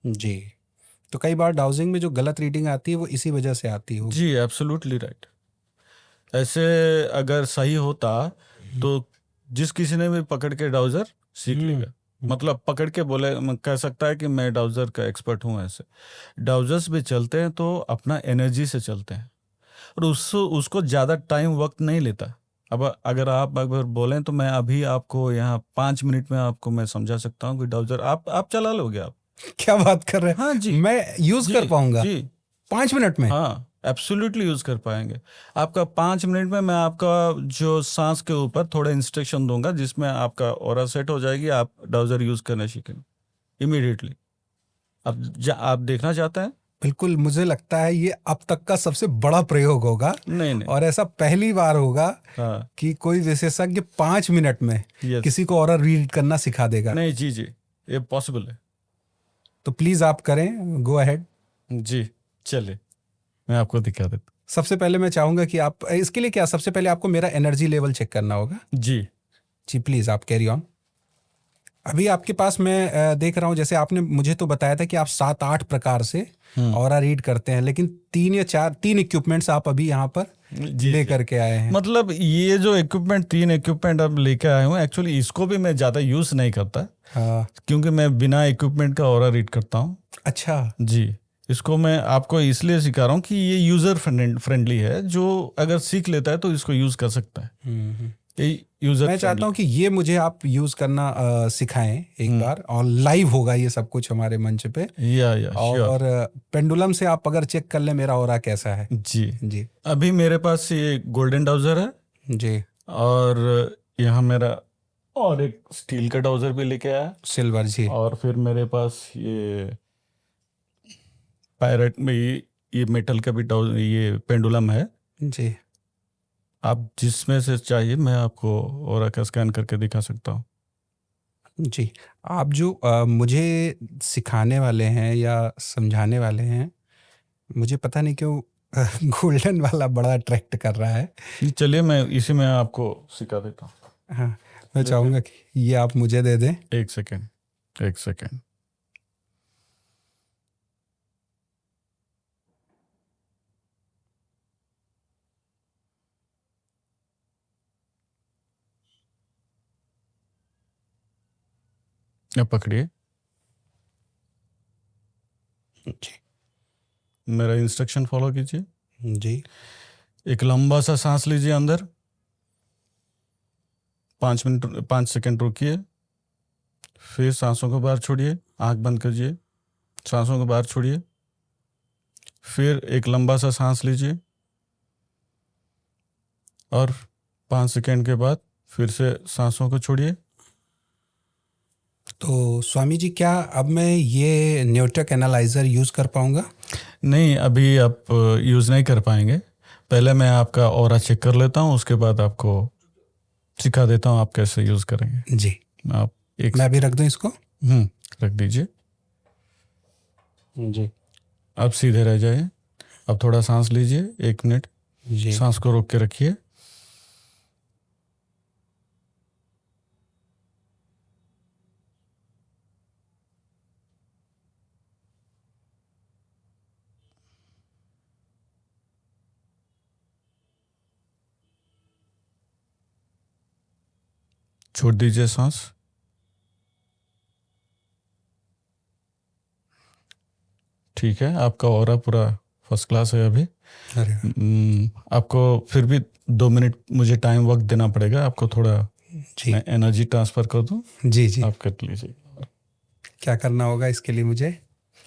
जी। तो कई बार डाउजिंग में जो गलत रीडिंग आती है वो इसी वजह से आती है। जी, एब्सोल्युटली राइट। ऐसे अगर सही होता तो जिस किसी ने भी पकड़ के डाउजर सीख लेगा, मतलब पकड़ के कह सकता है कि मैं डाउजर का एक्सपर्ट हूँ। ऐसे डाउजर्स भी चलते हैं तो अपना एनर्जी से चलते हैं और उसको ज़्यादा टाइम वक्त नहीं लेता। अब अगर बोलें तो मैं अभी आपको यहाँ 5 मिनट में आपको मैं समझा सकता हूँ कि डाउजर आप चला लोगे। आप क्या बात कर रहे हैं? हाँ जी, मैं यूज कर पाऊंगा जी 5 मिनट में? हाँ, एब्सोल्युटली यूज कर पाएंगे। आपका 5 मिनट में मैं आपका जो सांस के ऊपर थोड़ा इंस्ट्रक्शन दूंगा, जिसमें आपका ऑरा सेट हो जाएगी, आप डाउजर यूज करना सीखेंगे इमीडिएटली। आप देखना चाहते हैं? बिल्कुल, मुझे लगता है ये अब तक का सबसे बड़ा प्रयोग होगा। नहीं और ऐसा पहली बार होगा हाँ, कि कोई विशेषज्ञ 5 मिनट में किसी को ऑरा रीड करना सिखा देगा। नहीं जी, ये पॉसिबल है। तो प्लीज आप करें, गो अहेड। जी चलिए, मैं आपको दिखा देता। सबसे पहले मैं चाहूंगा कि आप इसके लिए क्या, सबसे पहले आपको मेरा एनर्जी लेवल चेक करना होगा। जी प्लीज आप कैरी ऑन। अभी आपके पास मैं देख रहा हूं, जैसे आपने मुझे तो बताया था कि आप 7-8 प्रकार से ऑरा रीड करते हैं, लेकिन 3 इक्विपमेंट्स आप अभी यहाँ पर ले करके आए हैं। मतलब ये जो इक्विपमेंट 3 इक्विपमेंट अब लेके आया हूँ, एक्चुअली इसको भी मैं ज़्यादा यूज़ नहीं करता हाँ। क्योंकि मैं बिना इक्विपमेंट का ऑरा रीड करता हूँ। अच्छा। जी, इसको मैं आपको इसलिए सिखा रहा हूँ कि ये यूज़र फ्रेंडली है, जो अगर सीख लेता है तो इसको यूज़ कर सकता है। ये यूज़र मैं चाहता हूँ कि ये मुझे आप यूज़ करना सिखाएं एक बार, और लाइव होगा ये सब कुछ हमारे मंच पे। या श्योर। और पेंडुलम से आप अगर चेक कर ले मेरा ऑरा कैसा है। जी जी अभी मेरे पास ये गोल्डन डाउजर है, जी, और यहाँ मेरा और एक स्टील का डाउजर भी लेके आया है, सिल्वर जी। और फिर मेरे पास ये पायरेट में ये मेटल का भी ये पेंडुलम है। जी आप जिसमें से चाहिए मैं आपको ओरा का स्कैन करके दिखा सकता हूँ। जी, आप जो मुझे सिखाने वाले हैं या समझाने वाले हैं, मुझे पता नहीं क्यों गोल्डन वाला बड़ा अट्रैक्ट कर रहा है। चलिए मैं इसी में आपको सिखा देता हूँ। हाँ, मैं चाहूँगा कि ये आप मुझे दे दें। एक सेकेंड। अब पकड़िए, जी मेरा इंस्ट्रक्शन फॉलो कीजिए। जी एक लंबा सा सांस लीजिए अंदर, 5 सेकंड रुकिए, फिर सांसों को बाहर छोड़िए, आंख बंद कीजिए, सांसों को बाहर छोड़िए, फिर एक लंबा सा सांस लीजिए, और 5 सेकंड के बाद फिर से सांसों को छोड़िए। तो स्वामी जी, क्या अब मैं ये न्यूट्रक एनालाइजर यूज़ कर पाऊँगा? नहीं, अभी आप यूज़ नहीं कर पाएंगे। पहले मैं आपका ऑरा चेक कर लेता हूँ, उसके बाद आपको सिखा देता हूँ आप कैसे यूज़ करेंगे। जी, आप मैं अभी रख दूँ इसको? रख दीजिए। जी आप सीधे रह जाइए। अब थोड़ा सांस लीजिए, 1 मिनट जी सांस को रोक के रखिए। छोड़ दीजिए सांस। ठीक है, आपका ऑरा पूरा फर्स्ट क्लास है अभी। अरे आपको फिर भी 2 मिनट मुझे टाइम वक्त देना पड़ेगा, आपको थोड़ा जी मैं एनर्जी ट्रांसफ़र कर दूँ। जी जी, आप कर लीजिए। क्या करना होगा इसके लिए मुझे?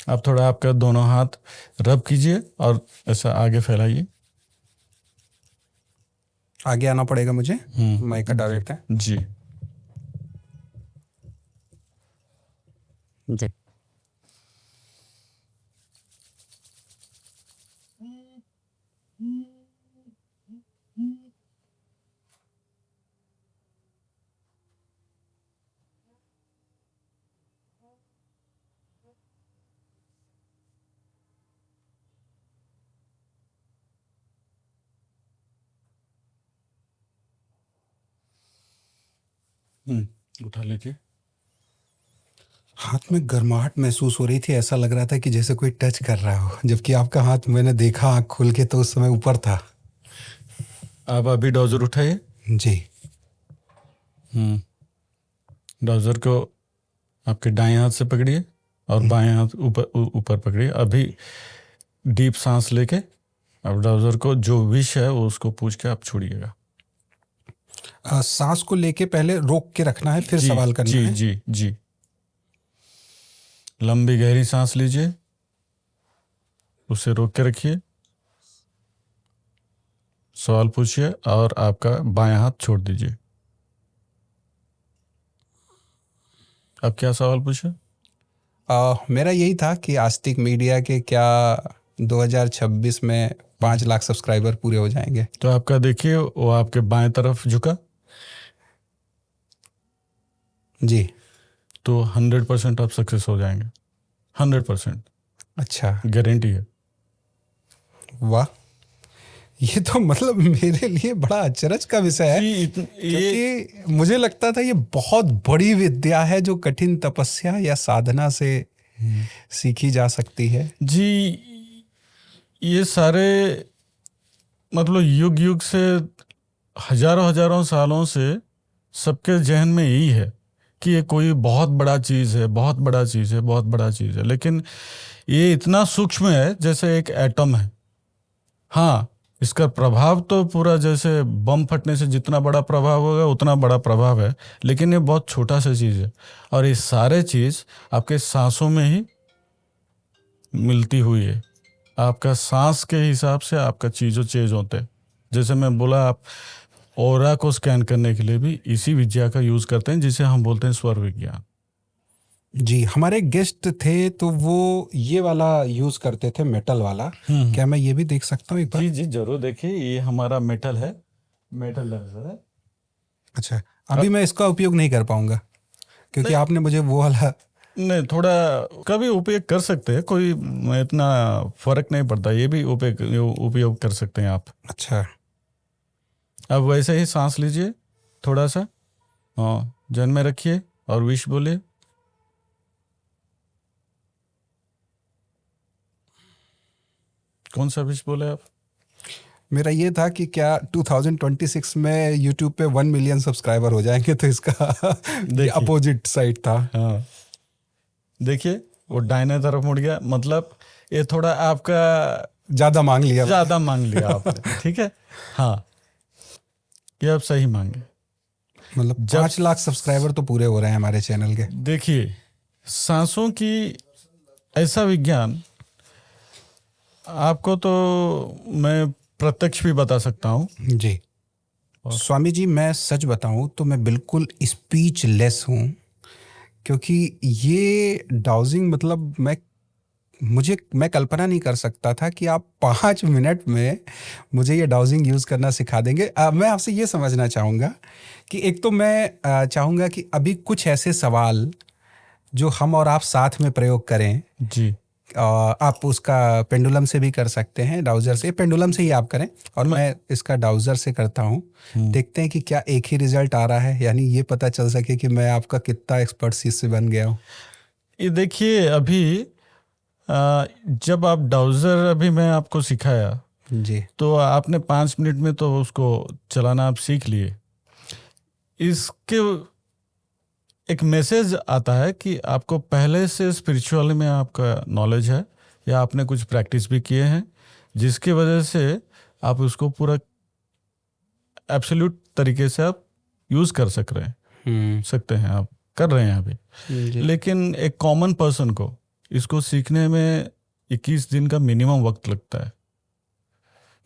आप थोड़ा आपका दोनों हाथ रब कीजिए और ऐसा आगे फैलाइए। आगे आना पड़ेगा मुझे, माइक हटा देते हैं। जी जी उठा लीजिए। हाथ में गर्माहट महसूस हो रही थी, ऐसा लग रहा था कि जैसे कोई टच कर रहा हो, जबकि आपका हाथ मैंने देखा आँख खोल के तो उस समय ऊपर था। आप अभी डाउजर उठाइए। जी डाउजर को आपके दाएं हाथ से पकड़िए और बाएं हाथ ऊपर ऊपर पकड़िए। अभी डीप सांस लेके अब डाउजर को जो विश है वो उसको पूछ के आप छोड़िएगा। सांस को लेके पहले रोक के रखना है, फिर सवाल करना जी है। जी जी, लंबी गहरी सांस लीजिए, उसे रोक के रखिए, सवाल पूछिए और आपका बायां हाथ छोड़ दीजिए। अब क्या सवाल पूछे? मेरा यही था कि आस्तिक मीडिया के क्या 2026 में 5 लाख सब्सक्राइबर पूरे हो जाएंगे? तो आपका देखिए वो आपके बाएं तरफ झुका, जी तो 100% आप सक्सेस हो जाएंगे। 100% अच्छा, गारंटी है। वाह, ये तो मतलब मेरे लिए बड़ा अचरज का विषय है, ये क्योंकि मुझे लगता था ये बहुत बड़ी विद्या है जो कठिन तपस्या या साधना से सीखी जा सकती है। जी, ये सारे मतलब युग युग से, हजारों हजारों सालों से सबके जहन में यही है कि ये कोई बहुत बड़ा चीज है, बहुत बड़ा चीज है, बहुत बड़ा चीज है, लेकिन ये इतना सूक्ष्म है जैसे एक एटम है। हाँ, इसका प्रभाव तो पूरा जैसे बम फटने से जितना बड़ा प्रभाव होगा उतना बड़ा प्रभाव है, लेकिन ये बहुत छोटा सा चीज है। और ये सारे चीज आपके सांसों में ही मिलती हुई है। आपका सांस के हिसाब से आपका चीज़ों चेंज होते हैं। जैसे मैं बोला, आप ऑरा को स्कैन करने के लिए भी इसी विद्या का यूज़ करते हैं, जिसे हम बोलते हैं स्वर विज्ञान। जी, हमारे गेस्ट थे तो वो ये वाला यूज करते थे, मेटल वाला। क्या मैं ये भी देख सकता हूँ एक बार? जी जी, जरूर देखिए, ये हमारा मेटल है, मेटल लेंसर है। अच्छा, अभी मैं इसका उपयोग नहीं कर पाऊंगा क्योंकि आपने मुझे वो वाला। नहीं, थोड़ा कभी उपयोग कर सकते हैं, कोई इतना फर्क नहीं पड़ता, ये भी उपयोग कर सकते हैं आप। अच्छा, अब वैसे ही सांस लीजिए थोड़ा सा, हाँ, जन में रखिए और विश बोलिए। कौन सा विश बोले आप? मेरा ये था कि क्या 2026 में यूट्यूब पे 1 मिलियन सब्सक्राइबर हो जाएंगे, तो इसका अपोजिट साइड था। हाँ, देखिए वो दाहिने तरफ मुड़ गया, मतलब ये थोड़ा आपका ज्यादा मांग लिया। ज्यादा मांग लिया आपने, ठीक है। हाँ, ये आप सही मांगे। मतलब 5 लाख सब्सक्राइबर तो पूरे हो रहे हैं हमारे चैनल के। देखिए, सांसों की ऐसा विज्ञान आपको तो मैं प्रत्यक्ष भी बता सकता हूँ। जी स्वामी जी, मैं सच बताऊं तो मैं बिल्कुल स्पीचलेस हूँ, क्योंकि ये डाउजिंग, मतलब मैं कल्पना नहीं कर सकता था कि आप 5 मिनट में मुझे ये डाउजिंग यूज़ करना सिखा देंगे। मैं आपसे ये समझना चाहूँगा कि एक तो मैं चाहूँगा कि अभी कुछ ऐसे सवाल जो हम और आप साथ में प्रयोग करें। जी, आप उसका पेंडुलम से भी कर सकते हैं, डाउजर से, पेंडुलम से ही आप करें और मैं इसका डाउजर से करता हूँ। देखते हैं कि क्या एक ही रिजल्ट आ रहा है, यानी ये पता चल सके कि मैं आपका कितना एक्सपर्ट शिष्य बन गया हूँ। ये देखिए, अभी जब आप डाउजर अभी मैं आपको सिखाया जी, तो आपने 5 मिनट में तो उसको चलाना आप सीख लिए। इसके एक मैसेज आता है कि आपको पहले से स्पिरिचुअल में आपका नॉलेज है या आपने कुछ प्रैक्टिस भी किए हैं, जिसकी वजह से आप उसको पूरा एब्सोल्यूट तरीके से आप यूज़ कर सकते हैं, आप कर रहे हैं अभी। लेकिन एक कॉमन पर्सन को इसको सीखने में 21 दिन का मिनिमम वक्त लगता है।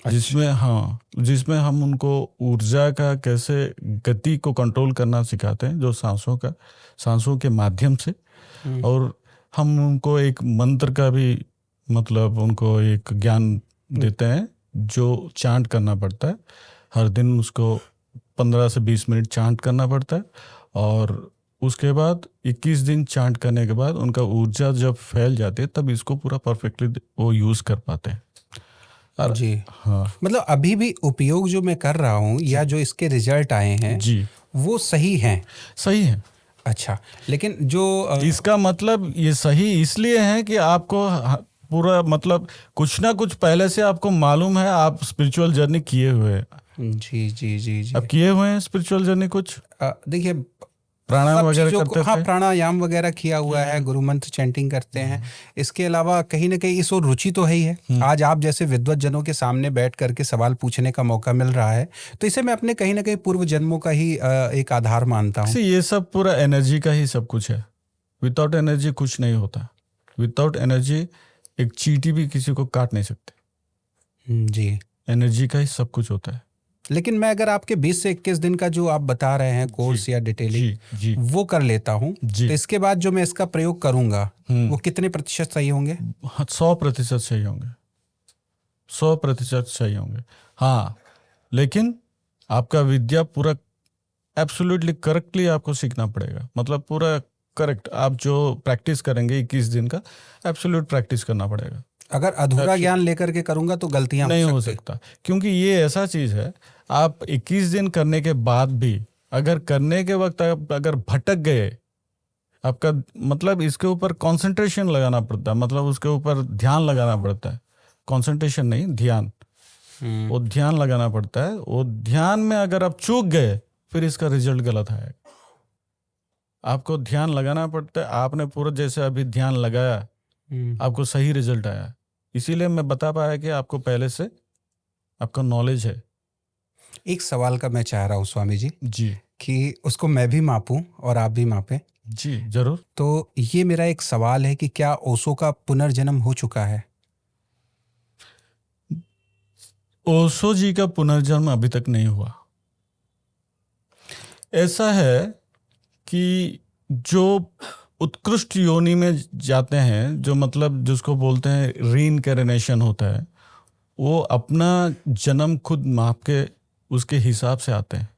जिसमें हम उनको ऊर्जा का कैसे गति को कंट्रोल करना सिखाते हैं, जो सांसों के माध्यम से। और हम उनको एक मंत्र का भी, मतलब उनको एक ज्ञान देते हैं, जो चांट करना पड़ता है हर दिन। उसको 15 से 20 मिनट चांट करना पड़ता है, और उसके बाद 21 दिन चांट करने के बाद उनका ऊर्जा जब फैल जाती है, तब इसको पूरा परफेक्टली वो यूज़ कर पाते हैं। जी, हाँ, मतलब अभी भी उपयोग जो मैं कर रहा हूँ या जो इसके रिजल्ट आए हैं जी, वो सही हैं। सही है। अच्छा, लेकिन जो इसका मतलब ये सही इसलिए है कि आपको पूरा, मतलब कुछ ना कुछ पहले से आपको मालूम है, आप स्पिरिचुअल जर्नी किए हुए हैं। जी जी जी जी, अब किए हुए हैं स्पिरिचुअल जर्नी कुछ, देखिए, प्राणायाम वगैरह करते हाँ, थे। प्राणायाम वगैरह किया हुआ है, गुरु मंत्र चैंटिंग करते हैं। इसके अलावा कहीं ना कहीं इस ओर रुचि तो है ही है। आज आप जैसे विद्वत जनों के सामने बैठ करके सवाल पूछने का मौका मिल रहा है, तो इसे मैं अपने कहीं ना कहीं पूर्व जन्मों का ही एक आधार मानता हूँ। ये सब पूरा एनर्जी का ही सब कुछ है। विदाउट एनर्जी कुछ नहीं होता। विदाउट एनर्जी एक चींटी भी किसी को काट नहीं सकते। जी, एनर्जी का ही सब कुछ होता है। लेकिन मैं अगर आपके 20 से 21 दिन का जो आप बता रहे हैं कोर्स या डिटेलिंग, जी, वो कर लेता हूँ, तो इसके बाद जो मैं इसका प्रयोग करूंगा वो कितने प्रतिशत सही होंगे? 100% सही होंगे, 100% सही होंगे। हाँ, लेकिन आपका विद्या पूरा एब्सोल्युटली करेक्टली आपको सीखना पड़ेगा, मतलब पूरा करेक्ट। आप जो प्रैक्टिस करेंगे 21 दिन का, एब्सोल्यूट प्रैक्टिस करना पड़ेगा। अगर अधूरा ज्ञान लेकर के करूंगा तो गलतियां नहीं हो सकता, क्योंकि ये ऐसा चीज है, आप 21 दिन करने के बाद भी अगर करने के वक्त आप अगर भटक गए, आपका मतलब इसके ऊपर कंसंट्रेशन लगाना पड़ता है, मतलब उसके ऊपर ध्यान लगाना पड़ता है। कंसंट्रेशन नहीं, ध्यान। वो ध्यान लगाना पड़ता है। वो ध्यान में अगर आप चूक गए फिर इसका रिजल्ट गलत आएगा। आपको ध्यान लगाना पड़ता है। आपने पूरा जैसे अभी ध्यान लगाया, आपको सही रिजल्ट आया, इसीलिए मैं बता पाया कि आपको पहले से आपका नॉलेज है। एक सवाल का मैं चाह रहा हूँ स्वामी जी जी कि उसको मैं भी मापूं और आप भी मापें। जी जरूर। तो ये मेरा एक सवाल है कि क्या ओशो का पुनर्जन्म हो चुका है? ओशो जी का पुनर्जन्म अभी तक नहीं हुआ। ऐसा है कि जो उत्कृष्ट योनि में जाते हैं, जो मतलब जिसको बोलते हैं रीइंकार्नेशन होता है, वो अपना जन्म खुद माप के उसके हिसाब से आते हैं।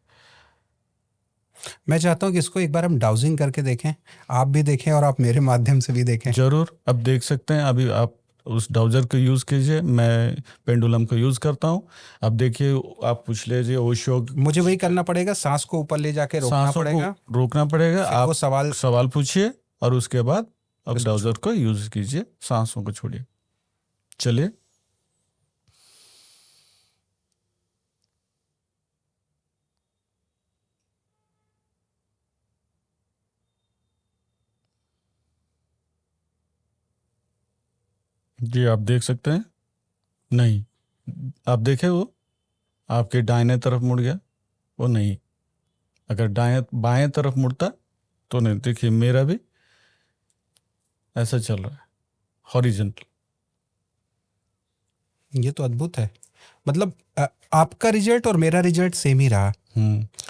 मैं चाहता हूँ कि इसको एक बार हम डाउजिंग करके देखें, आप भी देखें और आप मेरे माध्यम से भी देखें। जरूर, अब देख सकते हैं। अभी आप उस डाउजर को यूज़ कीजिए, मैं पेंडुलम को यूज़ करता हूँ। अब देखिए, आप पूछ लीजिए ओशो। मुझे वही करना पड़ेगा, सांस को ऊपर ले जाके रोकना पड़ेगा, रोकना पड़ेगा। फिर आप वो सवाल पूछिए और उसके बाद अब डाउजर को यूज़ कीजिए, सांसों को छोड़िए। चलिए। जी आप देख सकते हैं। नहीं, आप देखें वो आपके दाहिने तरफ मुड़ गया, वो नहीं। अगर बाएं तरफ मुड़ता तो नहीं। देखिए मेरा भी ऐसा चल रहा है, हॉरिजॉन्टल। ये तो अद्भुत है। मतलब आपका रिजल्ट और मेरा रिजल्ट सेम ही रहा।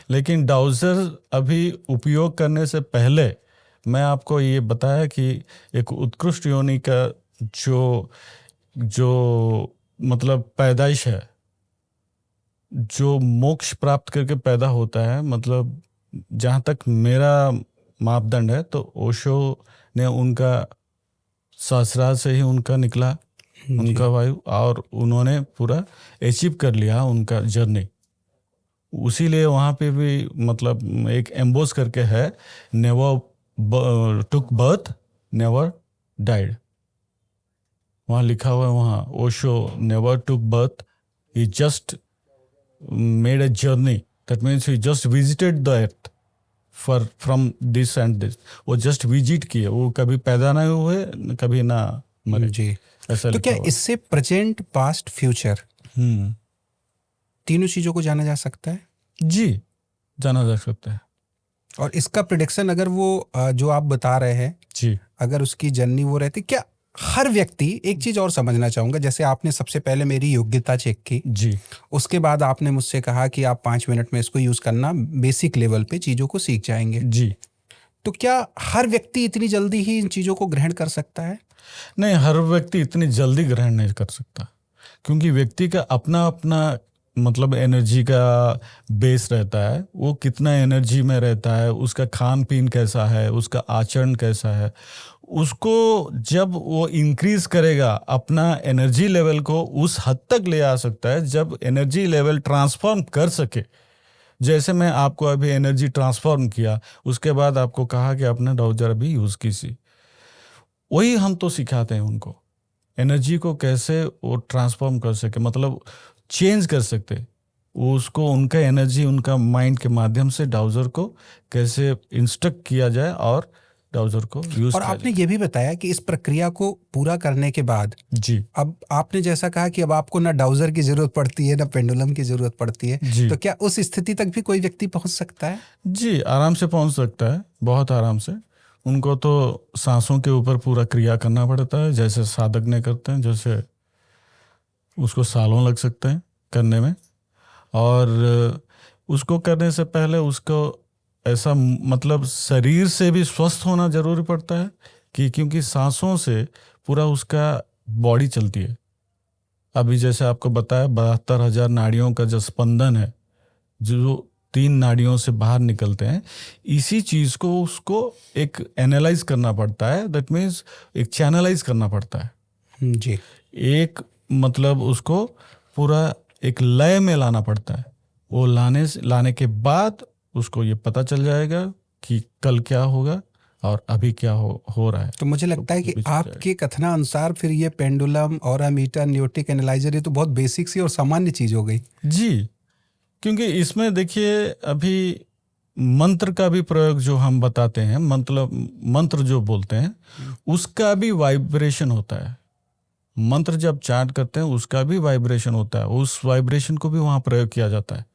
लेकिन डाउजर अभी उपयोग करने से पहले मैं आपको ये बताया कि एक उत्कृष्ट योनि का जो जो मतलब पैदाइश है, जो मोक्ष प्राप्त करके पैदा होता है, मतलब जहाँ तक मेरा मापदंड है, तो ओशो ने उनका ससुराल से ही उनका निकला, उनका वायु, और उन्होंने पूरा अचीव कर लिया उनका जर्नी। उसीलिए वहाँ पे भी मतलब एक एम्बोस करके है, never took birth never died. वहाँ लिखा हुआ है, वहाँ Osho never took birth, he just made a journey. That means he just visited the earth for from this and this. वो जस्ट विजिट किए, वो कभी पैदा नहीं हुए, कभी ना मरे। जी। ऐसा तो क्या लिखा हुआ। इससे प्रेजेंट, पास्ट, फ्यूचर तीनों चीजों को जाना जा सकता है? जी जाना जा सकता है। और इसका प्रिडिक्शन अगर वो जो आप बता रहे हैं, जी अगर उसकी जर्नी वो रहती, क्या हर व्यक्ति, एक चीज और समझना चाहूंगा, जैसे आपने सबसे पहले मेरी योग्यता चेक की, जी उसके बाद आपने मुझसे कहा कि आप 5 मिनट में इसको यूज करना, बेसिक लेवल पे चीजों को सीख जाएंगे। जी। तो क्या हर व्यक्ति इतनी जल्दी ही इन चीजों को ग्रहण कर सकता है? नहीं, हर व्यक्ति इतनी जल्दी ग्रहण नहीं कर सकता, क्योंकि व्यक्ति का अपना अपना मतलब एनर्जी का बेस रहता है। वो कितना एनर्जी में रहता है, उसका खान पीन कैसा है, उसका आचरण कैसा है, उसको जब वो इंक्रीज करेगा अपना एनर्जी लेवल को, उस हद तक ले आ सकता है जब एनर्जी लेवल ट्रांसफॉर्म कर सके। जैसे मैं आपको अभी एनर्जी ट्रांसफॉर्म किया, उसके बाद आपको कहा कि अपना डाउजर भी यूज़ कीजिए। वही हम तो सिखाते हैं उनको, एनर्जी को कैसे वो ट्रांसफॉर्म कर सके, मतलब चेंज कर सकते। वो उसको उनका एनर्जी, उनका माइंड के माध्यम से डाउजर को कैसे इंस्ट्रक्ट किया जाए और डाउजर को यूज और किया आपने जाए। ये भी बताया कि इस प्रक्रिया को पूरा करने के बाद, जी अब आपने जैसा कहा कि अब आपको ना डाउजर की जरूरत पड़ती है, ना पेंडुलम की जरूरत पड़ती है, जी तो क्या उस स्थिति तक भी कोई व्यक्ति पहुंच सकता है? जी आराम से पहुंच सकता है, बहुत आराम से। उनको तो सांसों के ऊपर पूरा क्रिया करना पड़ता है, जैसे साधक ने करते हैं, जैसे उसको सालों लग सकते हैं करने में। और उसको करने से पहले उसको ऐसा मतलब शरीर से भी स्वस्थ होना जरूरी पड़ता है, कि क्योंकि सांसों से पूरा उसका बॉडी चलती है। अभी जैसे आपको बताया 72,000 नाड़ियों का जो स्पंदन है, जो 3 नाड़ियों से बाहर निकलते हैं, इसी चीज़ को उसको एक एनालाइज करना पड़ता है। दैट मीन्स एक चैनलाइज करना पड़ता है। जी। एक मतलब उसको पूरा एक लय में लाना पड़ता है। वो लाने के बाद उसको ये पता चल जाएगा कि कल क्या होगा, और अभी क्या हो रहा है। तो मुझे लगता है कि आपके कथनानुसार फिर ये पेंडुलम, ऑरामीटर, न्यूटिक एनालाइजर, ये तो बहुत बेसिक सी और सामान्य चीज हो गई। जी, क्योंकि इसमें देखिए अभी मंत्र का भी प्रयोग जो हम बताते हैं, मतलब मंत्र जो बोलते हैं उसका भी वाइब्रेशन होता है। मंत्र जब चांट करते हैं उसका भी वाइब्रेशन होता है, उस वाइब्रेशन को भी वहाँ प्रयोग किया जाता है।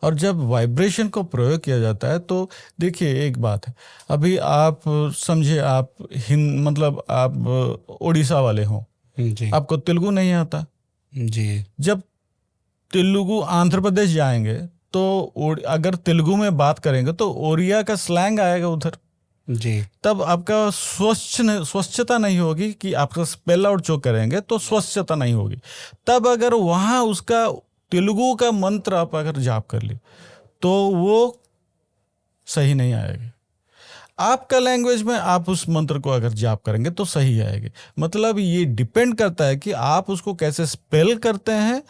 और जब वाइब्रेशन को प्रयोग किया जाता है तो देखिए एक बात है, अभी आप समझे आप मतलब आप उड़ीसा वाले हो जी आपको तेलुगु नहीं आता जी। जब तेलुगु आंध्र प्रदेश जाएंगे तो अगर तेलुगु में बात करेंगे तो ओरिया का स्लैंग आएगा उधर जी। तब आपका स्वच्छता नहीं होगी कि आपका स्पेल आउट जो करेंगे तो स्वच्छता नहीं होगी। तब अगर वहाँ उसका तेलुगु का मंत्र आप अगर जाप कर ली तो वो सही नहीं आएगी। आपका लैंग्वेज में आप उस मंत्र को अगर जाप करेंगे तो सही आएगी। मतलब ये डिपेंड करता है कि आप उसको कैसे स्पेल करते हैं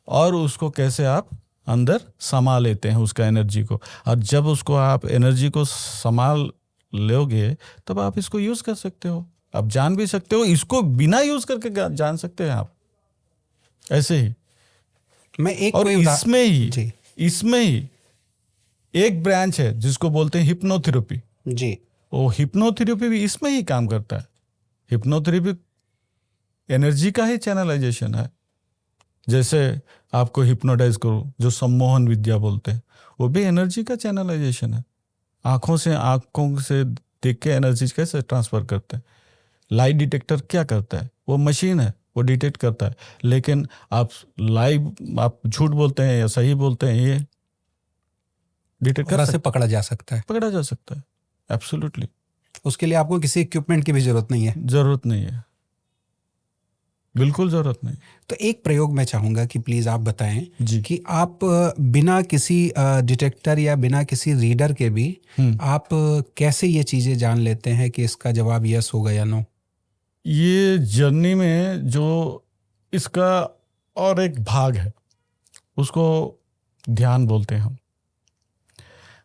और उसको कैसे आप अंदर समा लेते हैं उसका एनर्जी को। और जब उसको आप एनर्जी को संभाल लोगे तब आप इसको यूज कर सकते हो, आप जान भी सकते हो, इसको बिना यूज करके जान सकते हैं आप ऐसे ही। मैं एक और इसमें ही एक ब्रांच है जिसको बोलते हैं हिप्नोथेरेपी जी। वो हिप्नोथेरेपी भी इसमें ही काम करता है। हिप्नोथेरेपी एनर्जी का ही चैनलाइजेशन है। जैसे आपको हिप्नोटाइज करो जो सम्मोहन विद्या बोलते हैं वो भी एनर्जी का चैनलाइजेशन है। आंखों से देख के एनर्जी कैसे ट्रांसफर करते हैं। लाइट डिटेक्टर क्या करता है, वो मशीन है, वो डिटेक्ट करता है। लेकिन आप झूठ बोलते हैं या सही बोलते हैं ये डिटेक्ट कर सकते, पकड़ा जा सकता है एब्सोल्युटली। उसके लिए आपको किसी इक्विपमेंट की भी जरूरत नहीं है। बिल्कुल जरूरत नहीं। तो एक प्रयोग मैं चाहूंगा कि प्लीज आप बताएं जी। कि आप बिना किसी डिटेक्टर या बिना किसी रीडर के भी आप कैसे ये चीजें जान लेते हैं कि इसका जवाब यस होगा या नो। ये जर्नी में जो इसका और एक भाग है उसको ध्यान बोलते हैं हम।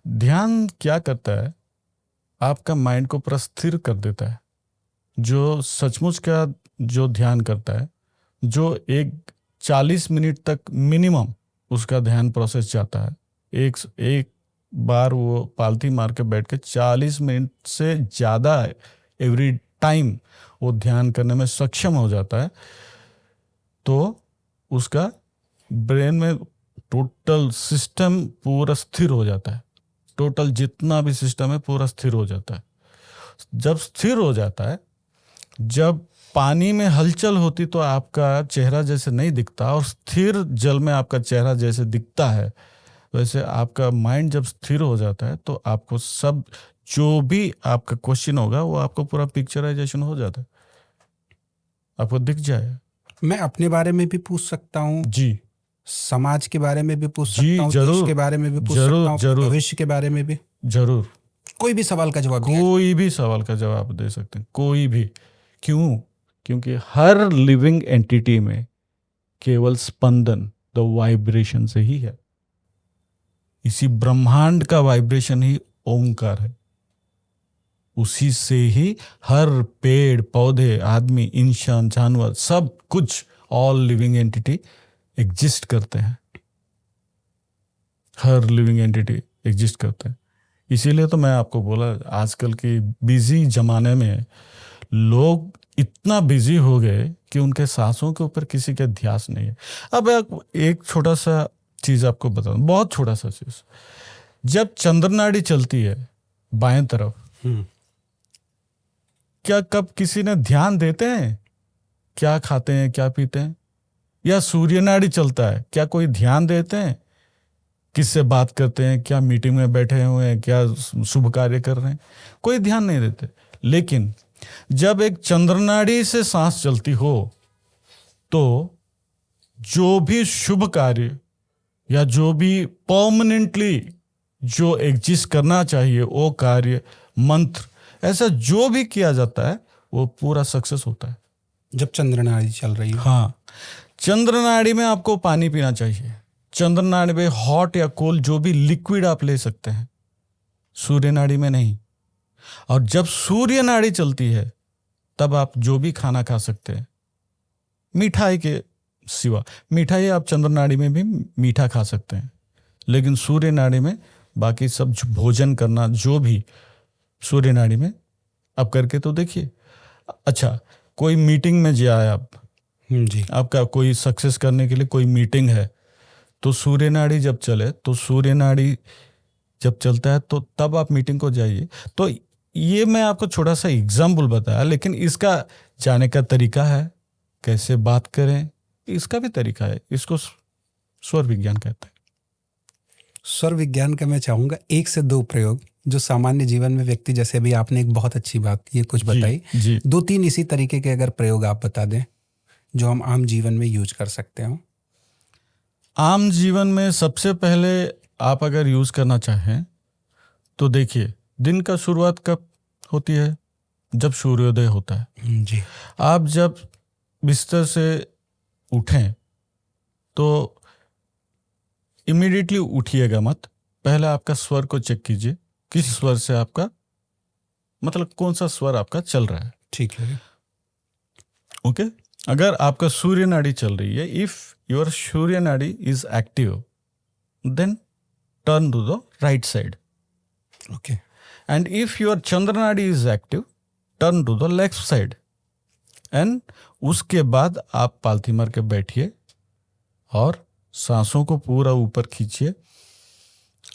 ध्यान क्या करता है, आपका माइंड को पूरा स्थिर कर देता है। जो सचमुच का जो ध्यान करता है, जो 40 मिनट तक मिनिमम उसका ध्यान प्रोसेस जाता है, एक बार वो पालती मार के बैठ के 40 मिनट से ज़्यादा एवरी टाइम वो ध्यान करने में सक्षम हो जाता है तो उसका ब्रेन में टोटल सिस्टम पूरा स्थिर हो जाता है। टोटल जितना भी सिस्टम है पूरा स्थिर हो जाता है। जब स्थिर हो जाता है, जब पानी में हलचल होती तो आपका चेहरा जैसे नहीं दिखता और स्थिर जल में आपका चेहरा जैसे दिखता है, वैसे आपका माइंड जब स्थिर हो जाता है तो आपको सब जो भी आपका क्वेश्चन होगा वो आपको पूरा पिक्चराइजेशन हो जाता है, आपको दिख जाए। मैं अपने बारे में भी पूछ सकता हूँ जी, समाज के बारे में भी पूछ सकता हूँ, देश के बारे में भी पूछ सकता हूँ, भविष्य के बारे में भी। जरूर, कोई भी सवाल का जवाब कोई भी सवाल का जवाब दे सकते हैं, कोई भी। क्यों? क्योंकि हर लिविंग एंटिटी में केवल स्पंदन द वाइब्रेशन से ही है। इसी ब्रह्मांड का वाइब्रेशन ही ओंकार है। उसी से ही हर पेड़ पौधे, आदमी, इंसान, जानवर, सब कुछ, ऑल लिविंग एंटिटी एग्जिस्ट करते हैं। हर लिविंग एंटिटी एग्जिस्ट करते हैं। इसीलिए तो मैं आपको बोला, आजकल के बिजी जमाने में लोग इतना बिजी हो गए कि उनके सांसों के ऊपर किसी का ध्यान नहीं है। अब एक छोटा सा चीज आपको बता दूं, बहुत छोटा सा चीज। जब चंद्रनाड़ी चलती है बाएं तरफ, क्या कब किसी ने ध्यान देते हैं क्या खाते हैं क्या पीते हैं? या सूर्य नाड़ी चलता है, क्या कोई ध्यान देते हैं किससे बात करते हैं, क्या मीटिंग में बैठे हुए हैं, क्या शुभ कार्य कर रहे हैं? कोई ध्यान नहीं देते। लेकिन जब एक चंद्रनाड़ी से सांस चलती हो तो जो भी शुभ कार्य या जो भी परमानेंटली जो एग्जिस्ट करना चाहिए वो कार्य, मंत्र, ऐसा जो भी किया जाता है वो पूरा सक्सेस होता है जब चंद्रनाड़ी चल रही है। हाँ, चंद्रनाड़ी में आपको पानी पीना चाहिए। चंद्रनाड़ी में हॉट या कोल्ड जो भी लिक्विड आप ले सकते हैं, सूर्य नाड़ी में नहीं। और जब सूर्य नाड़ी चलती है तब आप जो भी खाना खा सकते हैं, मिठाई के सिवा। मिठाई आप चंद्र नाड़ी में भी मीठा खा सकते हैं, लेकिन सूर्य नाड़ी में बाकी सब भोजन करना जो भी सूर्य नाड़ी में आप करके तो देखिए। अच्छा, कोई मीटिंग में जाए आप, जी, आपका कोई सक्सेस करने के लिए कोई मीटिंग है, तो सूर्य नाड़ी जब चले, तो सूर्य नाड़ी जब चलता है तो तब आप मीटिंग को जाइए। तो ये मैं आपको छोटा सा एग्जाम्पल बताया, लेकिन इसका जाने का तरीका है, कैसे बात करें इसका भी तरीका है। इसको स्वर विज्ञान कहते हैं। स्वर विज्ञान का मैं चाहूंगा 1 से 2 प्रयोग जो सामान्य जीवन में व्यक्ति, जैसे अभी आपने एक बहुत अच्छी बात ये कुछ बताई, जी 2-3 इसी तरीके के अगर प्रयोग आप बता दें जो हम आम जीवन में यूज कर सकते हो। आम जीवन में सबसे पहले आप अगर यूज करना चाहें तो देखिए, दिन का शुरुआत कब होती है? जब सूर्योदय होता है। जी, आप जब बिस्तर से उठें तो इमीडिएटली उठिएगा मत, पहले आपका स्वर को चेक कीजिए, किस स्वर से आपका, मतलब कौन सा स्वर आपका चल रहा है। ठीक है। ओके, अगर आपका सूर्य नाड़ी चल रही है, इफ योर सूर्य नाड़ी is active, then turn to the right side. Okay, and if your चंद्र नाड़ी is active, turn to the left side. And उसके बाद आप पालथी मार के बैठिए और सांसों को पूरा ऊपर खींचिए,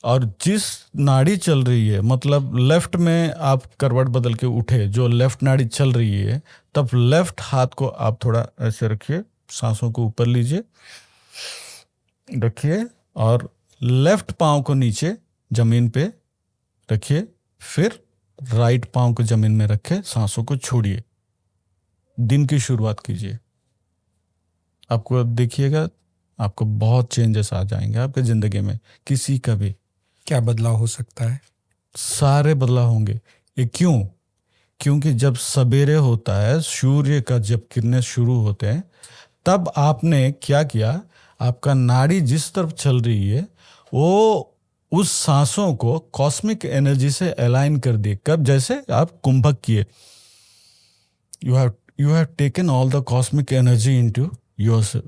और जिस नाड़ी चल रही है, मतलब लेफ्ट में आप करवट बदल के उठे, जो लेफ्ट नाड़ी चल रही है, तब लेफ्ट हाथ को आप थोड़ा ऐसे रखिए, सांसों को ऊपर लीजिए, रखिए, और लेफ्ट पाँव को नीचे जमीन पे रखिए, फिर राइट पाँव को जमीन में रखे, सांसों को छोड़िए, दिन की शुरुआत कीजिए। आपको अब देखिएगा, आपको बहुत चेंजेस आ जाएंगे आपके जिंदगी में। किसी का भी क्या बदलाव हो सकता है? सारे बदलाव होंगे। ये क्यों? क्योंकि जब सवेरे होता है, सूर्य का जब किरणें शुरू होते हैं, तब आपने क्या किया, आपका नाड़ी जिस तरफ चल रही है वो उस सांसों को कॉस्मिक एनर्जी से अलाइन कर दिए। कब? जैसे आप कुंभक किए, you have taken all the cosmic energy into your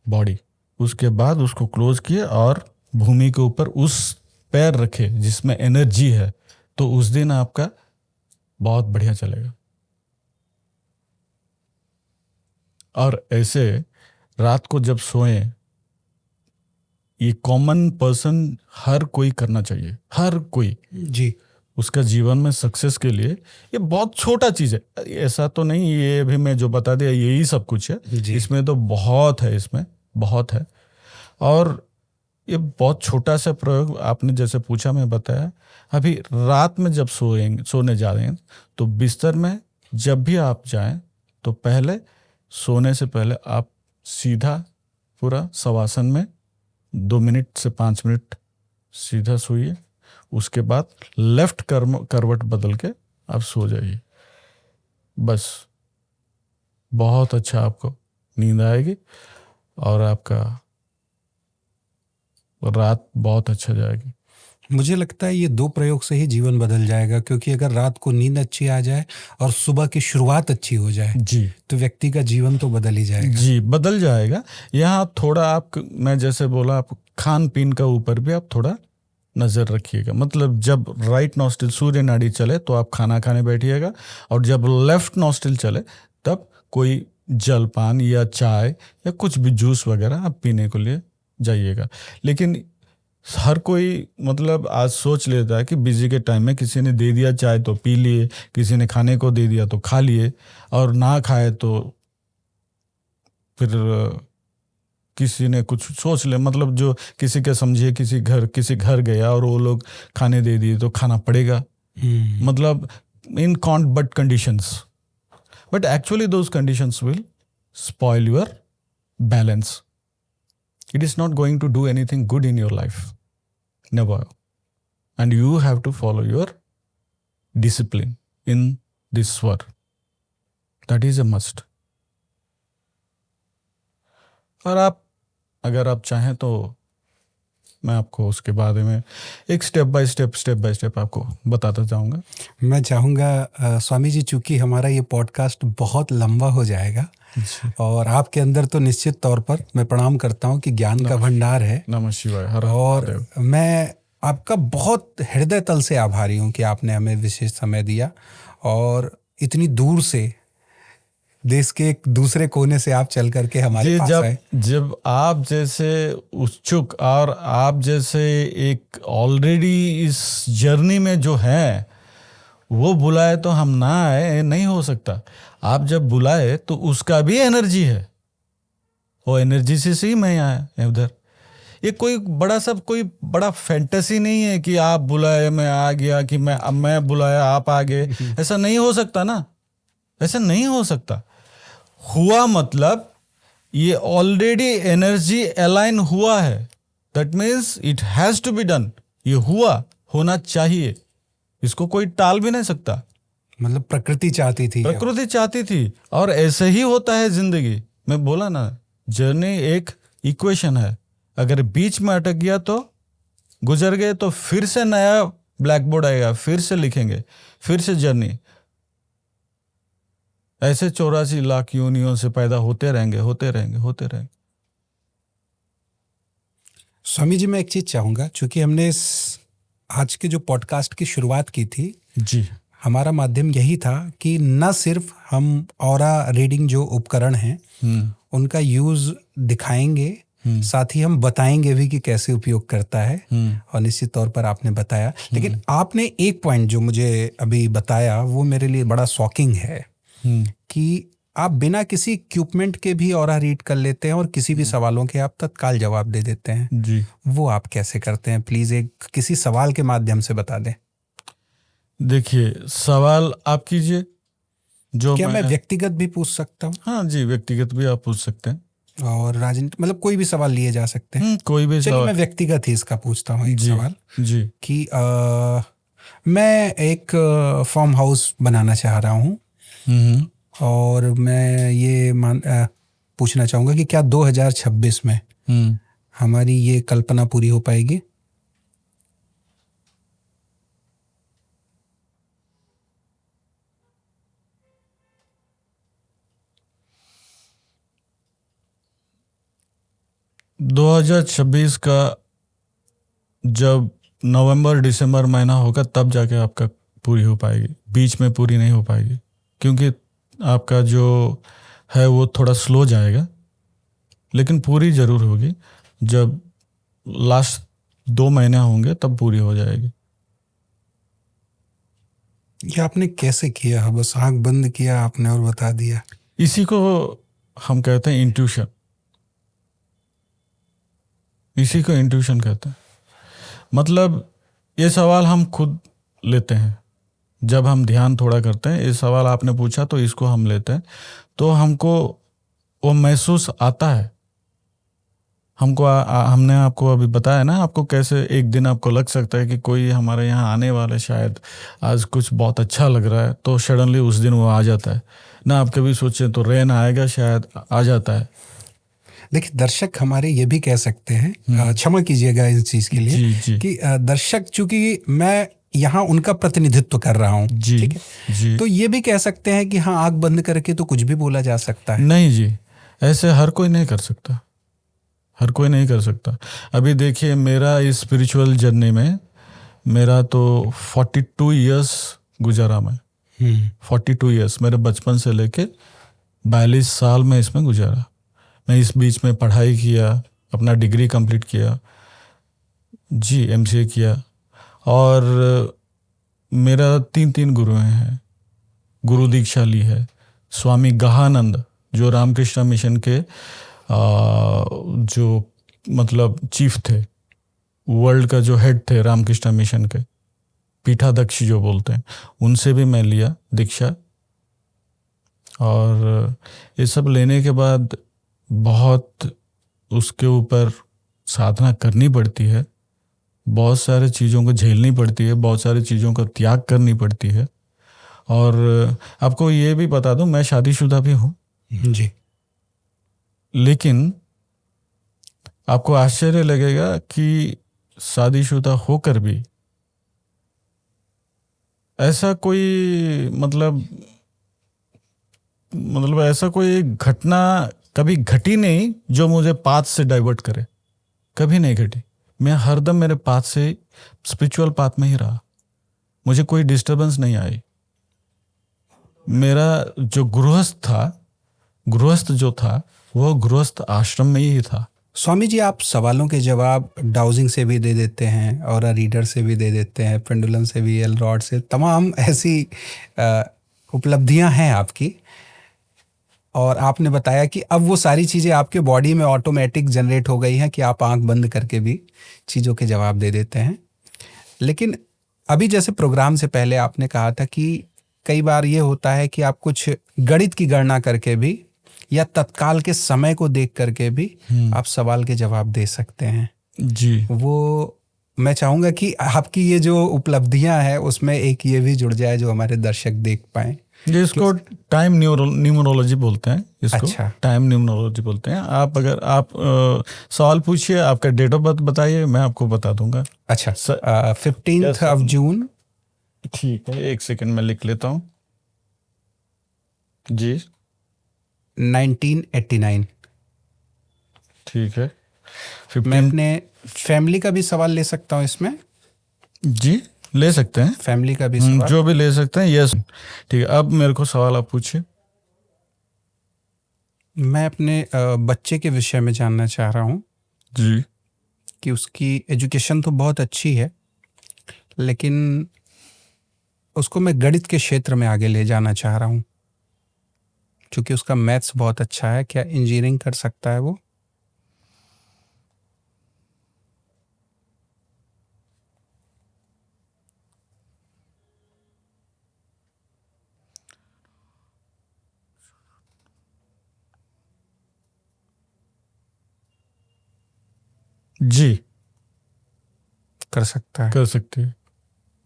body. उसके बाद उसको क्लोज किए और भूमि के ऊपर उस पैर रखे जिसमें एनर्जी है, तो उस दिन आपका बहुत बढ़िया चलेगा। और ऐसे रात को जब सोएं, ये कॉमन पर्सन हर कोई करना चाहिए, हर कोई। जी, उसका जीवन में सक्सेस के लिए ये बहुत छोटा चीज़ है, ऐसा तो नहीं ये भी मैं जो बता दिया यही सब कुछ है। जी। इसमें तो बहुत है, इसमें बहुत है। और ये बहुत छोटा सा प्रयोग आपने जैसे पूछा, मैं बताया। अभी रात में जब सोने जा रहे हैं, तो बिस्तर में जब भी आप जाएं, तो पहले सोने से पहले आप सीधा पूरा शवासन में 2 मिनट से 5 मिनट सीधा सोइए। उसके बाद लेफ्ट करवट बदल के आप सो जाइए। बस बहुत अच्छा आपको नींद आएगी और आपका रात बहुत अच्छा जाएगी। मुझे लगता है ये 2 प्रयोग से ही जीवन बदल जाएगा, क्योंकि अगर रात को नींद अच्छी आ जाए और सुबह की शुरुआत अच्छी हो जाए जी, तो व्यक्ति का जीवन तो बदल ही जाएगा। जी बदल जाएगा। यहाँ थोड़ा आप, मैं जैसे बोला, आप खान पीन का ऊपर भी आप थोड़ा नज़र रखिएगा। मतलब जब राइट नॉस्ट्रिल सूर्य नाड़ी चले तो आप खाना खाने बैठिएगा, और जब लेफ्ट नॉस्ट्रिल चले तब कोई जलपान या चाय या कुछ भी जूस वगैरह आप पीने को लिए जाइएगा। लेकिन हर कोई मतलब आज सोच लेता है कि बिजी के टाइम में किसी ने दे दिया चाय तो पी लिए, किसी ने खाने को दे दिया तो खा लिए, और ना खाए तो फिर किसी ने कुछ सोच ले, मतलब जो किसी के समझिए किसी घर गया और वो लोग खाने दे दिए तो खाना पड़ेगा। मतलब इन कॉन्ट but conditions, but actually those conditions will spoil your balance. It is not going to do anything good in your life. Never. And you have to follow your discipline in this swar. That is a must. और आप अगर आप चाहें तो मैं आपको उसके बारे में एक स्टेप बाय स्टेप आपको बताता जाऊंगा। मैं चाहूँगा स्वामी जी, चूंकि हमारा ये पॉडकास्ट बहुत लंबा हो जाएगा और आपके अंदर तो निश्चित तौर पर मैं प्रणाम करता हूँ कि ज्ञान का भंडार है। नमः शिवाय। हर और महादेव। मैं आपका बहुत हृदय तल से आभारी हूँ कि आपने हमें विशेष समय दिया और इतनी दूर से, देश के एक दूसरे कोने से आप चल करके हमारे पास आए। जब आप जैसे उत्सुक और आप जैसे एक ऑलरेडी इस जर्नी में जो है वो बुलाए तो हम ना आए, नहीं हो सकता। आप जब बुलाए तो उसका भी एनर्जी है, वो एनर्जी से ही मैं आया उधर। ये कोई बड़ा फैंटेसी नहीं है कि आप बुलाए मैं आ गया, कि मैं बुलाया आप आ गए। ऐसा नहीं हो सकता ना, ऐसा नहीं हो सकता। हुआ मतलब ये ऑलरेडी एनर्जी अलाइन हुआ है, that means it has to be done. ये होना चाहिए, इसको कोई टाल भी नहीं सकता। मतलब प्रकृति चाहती थी और ऐसे ही होता है जिंदगी में। बोला ना, जर्नी एक इक्वेशन है, अगर बीच में अटक गया तो गुजर गए तो फिर से नया ब्लैक बोर्ड आएगा, फिर से लिखेंगे, फिर से जर्नी। ऐसे 84 लाख योनियों से पैदा होते रहेंगे। स्वामी जी, मैं एक चीज चाहूंगा, चूंकि हमने आज के जो पॉडकास्ट की शुरुआत की थी जी, हमारा माध्यम यही था कि न सिर्फ हम ऑरा रीडिंग जो उपकरण हैं उनका यूज दिखाएंगे, साथ ही हम बताएंगे भी कि कैसे उपयोग करता है। और निश्चित तौर पर आपने बताया, लेकिन आपने एक पॉइंट जो मुझे अभी बताया वो मेरे लिए बड़ा शॉकिंग है कि आप बिना किसी इक्विपमेंट के भी ऑरा रीड कर लेते हैं और किसी भी सवालों के आप तत्काल जवाब दे देते हैं जी। वो आप कैसे करते हैं? प्लीज एक किसी सवाल के माध्यम से बता दें। देखिए, सवाल आप कीजिए। जो क्या मैं व्यक्तिगत भी पूछ सकता हूँ? हाँ जी, व्यक्तिगत भी आप पूछ सकते हैं और राजनीति, मतलब कोई भी सवाल लिए जा सकते हैं। कोई भी चलिए सवाल। मैं व्यक्तिगत ही इसका पूछता हूँ एक सवाल जी कि मैं एक फार्म हाउस बनाना चाह रहा हूँ और मैं ये पूछना चाहूँगा कि क्या 2026 में हमारी ये कल्पना पूरी हो पाएगी? । 2026 का जब नवंबर दिसंबर महीना होगा तब जाके आपका पूरी हो पाएगी, बीच में पूरी नहीं हो पाएगी, क्योंकि आपका जो है वो थोड़ा स्लो जाएगा, लेकिन पूरी जरूर होगी। जब लास्ट 2 महीने होंगे तब पूरी हो जाएगी। ये आपने कैसे किया? बस आंख बंद किया आपने और बता दिया? इसी को हम कहते हैं इंट्यूशन, इसी को इंट्यूशन कहते हैं। मतलब ये सवाल हम खुद लेते हैं जब हम ध्यान थोड़ा करते हैं। ये सवाल आपने पूछा तो इसको हम लेते हैं, तो हमको वो महसूस आता है। हमको हमने आपको अभी बताया ना, आपको कैसे एक दिन आपको लग सकता है कि कोई हमारे यहाँ आने वाला है, शायद आज कुछ बहुत अच्छा लग रहा है, तो सडनली उस दिन वो आ जाता है ना। आप कभी सोचे तो रेन आएगा, शायद आ जाता है। देखिए, दर्शक हमारे ये भी कह सकते हैं, क्षमा कीजिएगा इस चीज के लिए, कि दर्शक, चूंकि मैं यहाँ उनका प्रतिनिधित्व कर रहा हूँ, ठीक है जी, तो ये भी कह सकते हैं कि हाँ, आंख बंद करके तो कुछ भी बोला जा सकता है। नहीं जी, ऐसे हर कोई नहीं कर सकता, हर कोई नहीं कर सकता। अभी देखिए, मेरा इस स्पिरिचुअल जर्नी में मेरा तो 42 इयर्स गुजारा। मैं 42 इयर्स, मेरे बचपन से लेके 42 साल में इसमें गुजारा। मैं इस बीच में पढ़ाई किया, अपना डिग्री कंप्लीट किया जी, MCA किया, और मेरा 3 गुरु हैं। गुरु दीक्षा ली है स्वामी गहानंद, जो रामकृष्ण मिशन के जो मतलब चीफ थे, वर्ल्ड का जो हेड थे रामकृष्ण मिशन के, पीठाध्यक्ष जो बोलते हैं, उनसे भी मैं लिया दीक्षा। और ये सब लेने के बाद बहुत उसके ऊपर साधना करनी पड़ती है, बहुत सारे चीज़ों को झेलनी पड़ती है, बहुत सारी चीज़ों का त्याग करनी पड़ती है। और आपको ये भी बता दूं, मैं शादीशुदा भी हूँ जी, लेकिन आपको आश्चर्य लगेगा कि शादीशुदा होकर भी ऐसा कोई मतलब ऐसा कोई घटना कभी घटी नहीं जो मुझे पाथ से डाइवर्ट करे, कभी नहीं घटी। मैं हरदम मेरे पाथ से स्पिरिचुअल पाथ में ही रहा, मुझे कोई डिस्टरबेंस नहीं आई। मेरा जो गृहस्थ जो था वो गृहस्थ आश्रम में ही था। स्वामी जी, आप सवालों के जवाब डाउजिंग से भी दे देते हैं और रीडर से भी दे देते हैं, पेंडुलम से भी, एल रॉड से, तमाम ऐसी उपलब्धियां हैं आपकी। और आपने बताया कि अब वो सारी चीज़ें आपके बॉडी में ऑटोमेटिक जनरेट हो गई हैं कि आप आंख बंद करके भी चीज़ों के जवाब दे देते हैं। लेकिन अभी जैसे प्रोग्राम से पहले आपने कहा था कि कई बार ये होता है कि आप कुछ गणित की गणना करके भी या तत्काल के समय को देख करके भी आप सवाल के जवाब दे सकते हैं। जी, वो मैं चाहूँगा कि आपकी ये जो उपलब्धियां हैं उसमें एक ये भी जुड़ जाए जो हमारे दर्शक देख पाएं। ये इसको टाइम न्यूमरोलॉजी बोलते हैं, इसको अच्छा। टाइम न्यूमरोलॉजी बोलते हैं। आप अगर आप सवाल पूछिए, आपका डेट ऑफ बर्थ बताइए, मैं आपको बता दूंगा। अच्छा, 15th of June। ठीक है, एक सेकंड में लिख लेता हूँ जी। 1989। ठीक है, मैं अपने फैमिली का भी सवाल ले सकता हूँ इसमें? जी ले सकते हैं, फैमिली का भी सवाल जो भी ले सकते हैं। यस, ठीक है। अब मेरे को सवाल आप पूछिए। मैं अपने बच्चे के विषय में जानना चाह रहा हूँ जी। कि उसकी एजुकेशन तो बहुत अच्छी है, लेकिन उसको मैं गणित के क्षेत्र में आगे ले जाना चाह रहा हूँ। क्योंकि उसका मैथ्स बहुत अच्छा है, क्या इंजीनियरिंग कर सकता है वो? जी कर सकता है। कर सकते हैं,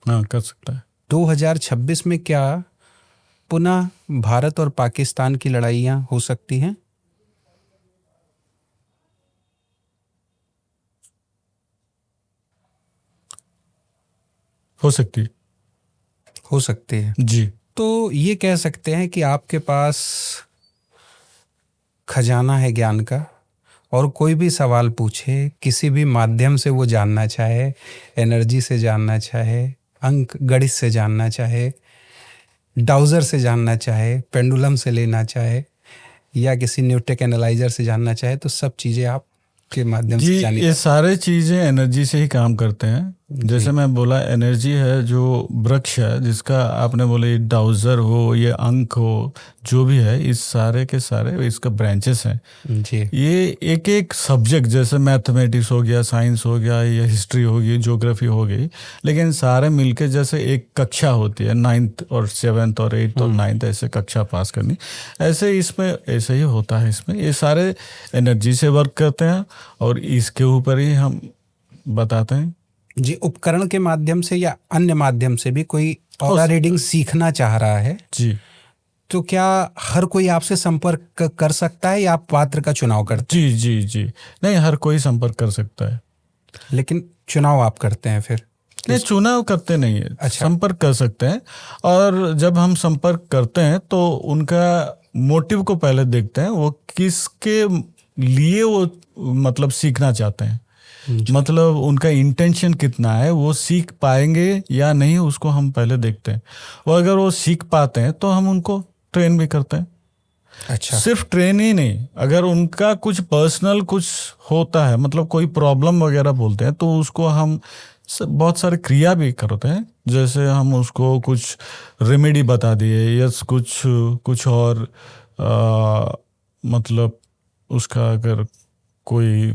हाँ कर सकता है। 2026 में क्या पुनः भारत और पाकिस्तान की लड़ाइयाँ हो सकती हैं? हो सकती है। हो सकती है जी। तो ये कह सकते हैं कि आपके पास खजाना है ज्ञान का, और कोई भी सवाल पूछे, किसी भी माध्यम से वो जानना चाहे, एनर्जी से जानना चाहे, अंक गणित से जानना चाहे, डाउजर से जानना चाहे, पेंडुलम से लेना चाहे, या किसी न्यूटेक एनालाइजर से जानना चाहे, तो सब चीज़ें आप के माध्यम जी, से जानी। ये सारे चीज़ें एनर्जी से ही काम करते हैं। जैसे मैं बोला, एनर्जी है जो वृक्ष है, जिसका आपने बोले ये डाउजर हो, ये अंक हो, जो भी है, इस सारे के सारे इसका ब्रांचेस हैं। जी। ये एक एक सब्जेक्ट, जैसे मैथमेटिक्स हो गया, साइंस हो गया, या हिस्ट्री हो गई, ज्योग्राफी हो गई, लेकिन सारे मिलके जैसे एक कक्षा होती है, 9th और 7th और 8th और 9th ऐसे कक्षा पास करनी, ऐसे इसमें ऐसे ही होता है। इसमें ये सारे एनर्जी से वर्क करते हैं और इसके ऊपर ही हम बताते हैं। जी, उपकरण के माध्यम से या अन्य माध्यम से भी कोई ऑरा रीडिंग सीखना चाह रहा है जी, तो क्या हर कोई आपसे संपर्क कर सकता है या आप पात्र का चुनाव करते जी जी जी नहीं, हर कोई संपर्क कर सकता है। हैं? लेकिन चुनाव आप करते हैं फिर? नहीं, चुनाव करते नहीं है। अच्छा। संपर्क कर सकते हैं, और जब हम संपर्क करते हैं तो उनका मोटिव को पहले देखते हैं, वो किसके लिए वो मतलब सीखना चाहते हैं, मतलब उनका इंटेंशन कितना है, वो सीख पाएंगे या नहीं, उसको हम पहले देखते हैं। और अगर वो सीख पाते हैं तो हम उनको ट्रेन भी करते हैं। अच्छा। सिर्फ ट्रेन ही नहीं, अगर उनका कुछ पर्सनल कुछ होता है, मतलब कोई प्रॉब्लम वगैरह बोलते हैं, तो उसको हम बहुत सारे क्रिया भी करते हैं। जैसे हम उसको कुछ रेमेडी बता दिए, या कुछ और मतलब उसका अगर कोई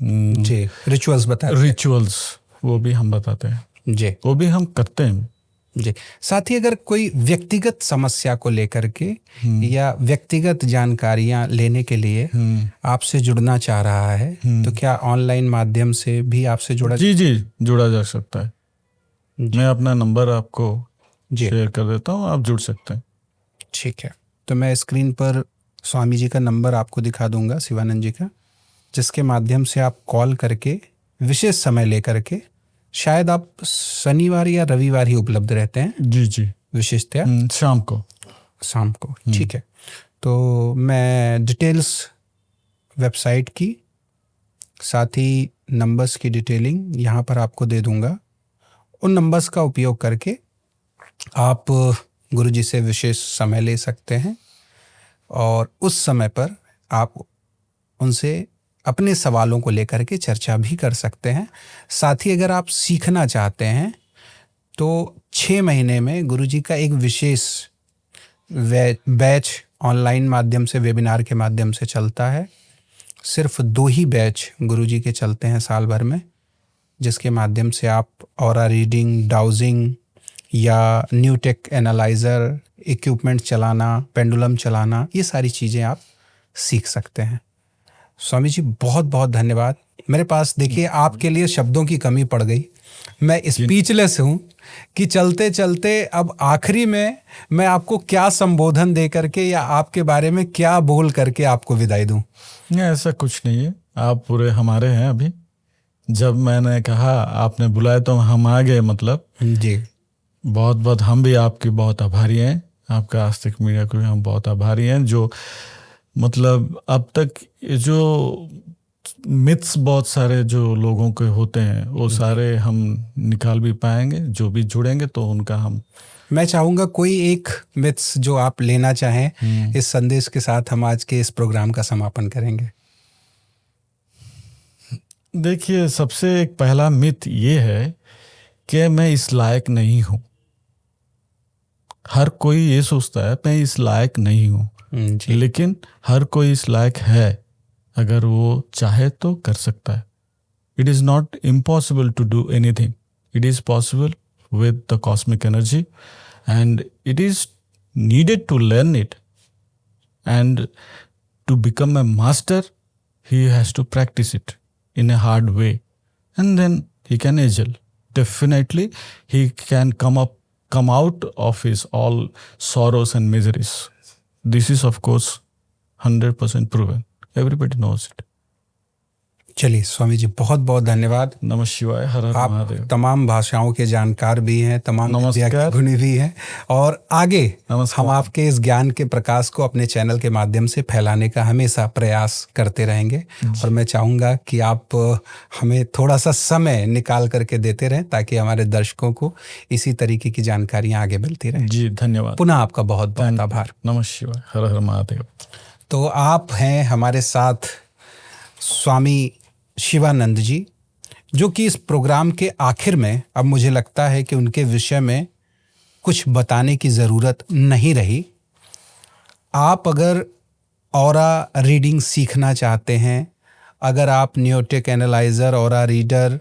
जी, रिचुअल्स बताते हैं। रिचुअल्स, वो भी हम बताते हैं। जी। वो भी हम करते हैं। जी, साथ ही अगर कोई व्यक्तिगत समस्या को लेकर के या व्यक्तिगत जानकारियां लेने के लिए आपसे जुड़ना चाह रहा है, तो क्या ऑनलाइन माध्यम से भी आपसे जुड़ा? जी जी, जुड़ा जा सकता है। मैं अपना नंबर आपको शेयर कर देता हूँ, आप जुड़ सकते हैं। ठीक है, तो मैं स्क्रीन पर स्वामी जी का नंबर आपको दिखा दूंगा, शिवानंद जी का, जिसके माध्यम से आप कॉल करके विशेष समय लेकर के, शायद आप शनिवार या रविवार ही उपलब्ध रहते हैं? जी जी, विशेषतया शाम को। ठीक है। तो मैं डिटेल्स वेबसाइट की, साथ ही नंबर्स की डिटेलिंग यहाँ पर आपको दे दूंगा। उन नंबर्स का उपयोग करके आप गुरुजी से विशेष समय ले सकते हैं और उस समय पर आप उनसे अपने सवालों को लेकर के चर्चा भी कर सकते हैं। साथ ही अगर आप सीखना चाहते हैं तो 6 महीने में गुरुजी का एक विशेष बैच ऑनलाइन माध्यम से, वेबिनार के माध्यम से चलता है। सिर्फ 2 ही बैच गुरुजी के चलते हैं साल भर में, जिसके माध्यम से आप ऑरा रीडिंग, डाउजिंग या न्यूटेक एनालाइज़र, इक्विपमेंट चलाना, पेंडुलम चलाना, ये सारी चीज़ें आप सीख सकते हैं। स्वामी जी बहुत बहुत धन्यवाद। मेरे पास देखिए आपके लिए शब्दों की कमी पड़ गई। मैं स्पीचलेस हूँ कि चलते चलते अब आखिरी में मैं आपको क्या संबोधन दे करके या आपके बारे में क्या बोल करके आपको विदाई दूँ। नहीं, ऐसा कुछ नहीं है, आप पूरे हमारे हैं। अभी जब मैंने कहा, आपने बुलाया तो हम आ गए। मतलब जी, बहुत बहुत हम भी आपके बहुत आभारी हैं। आपका आस्तिक मीडिया को भी हम बहुत आभारी हैं, जो मतलब अब तक ये जो मिथ्स बहुत सारे जो लोगों के होते हैं वो सारे हम निकाल भी पाएंगे। जो भी जुड़ेंगे तो उनका मैं चाहूँगा कोई एक मिथ्स जो आप लेना चाहें, इस संदेश के साथ हम आज के इस प्रोग्राम का समापन करेंगे। देखिए, सबसे एक पहला मिथ ये है कि मैं इस लायक नहीं हूँ। हर कोई ये सोचता है मैं इस लायक नहीं हूँ, लेकिन हर कोई इस लायक है। अगर वो चाहे तो कर सकता है। It is not impossible to do anything. It is possible with the cosmic energy and it is needed to learn it and to become a master he has to practise it in a hard way, and then he can agile. Definitely he can come out of his all sorrows and miseries. This is of course 100% proven. Everybody knows it. चलिए स्वामी जी बहुत बहुत धन्यवाद। नमः शिवाय, हर हर आप महादेव। तमाम भाषाओं के जानकार भी हैं, तमाम गुणी भी हैं, और आगे हम आपके इस ज्ञान के प्रकाश को अपने चैनल के माध्यम से फैलाने का हमेशा प्रयास करते रहेंगे। और मैं चाहूँगा कि आप हमें थोड़ा सा समय निकाल करके देते रहें ताकि हमारे दर्शकों को इसी तरीके की जानकारियाँ आगे मिलती रहें। जी धन्यवाद। पुनः आपका बहुत बहुत आभार। नमः शिवाय, हर हर महादेव। तो आप हैं हमारे साथ स्वामी शिवानंद जी, जो कि इस प्रोग्राम के आखिर में अब मुझे लगता है कि उनके विषय में कुछ बताने की ज़रूरत नहीं रही। आप अगर ऑरा रीडिंग सीखना चाहते हैं, अगर आप न्यूटेक एनालाइज़र, ऑरा रीडर,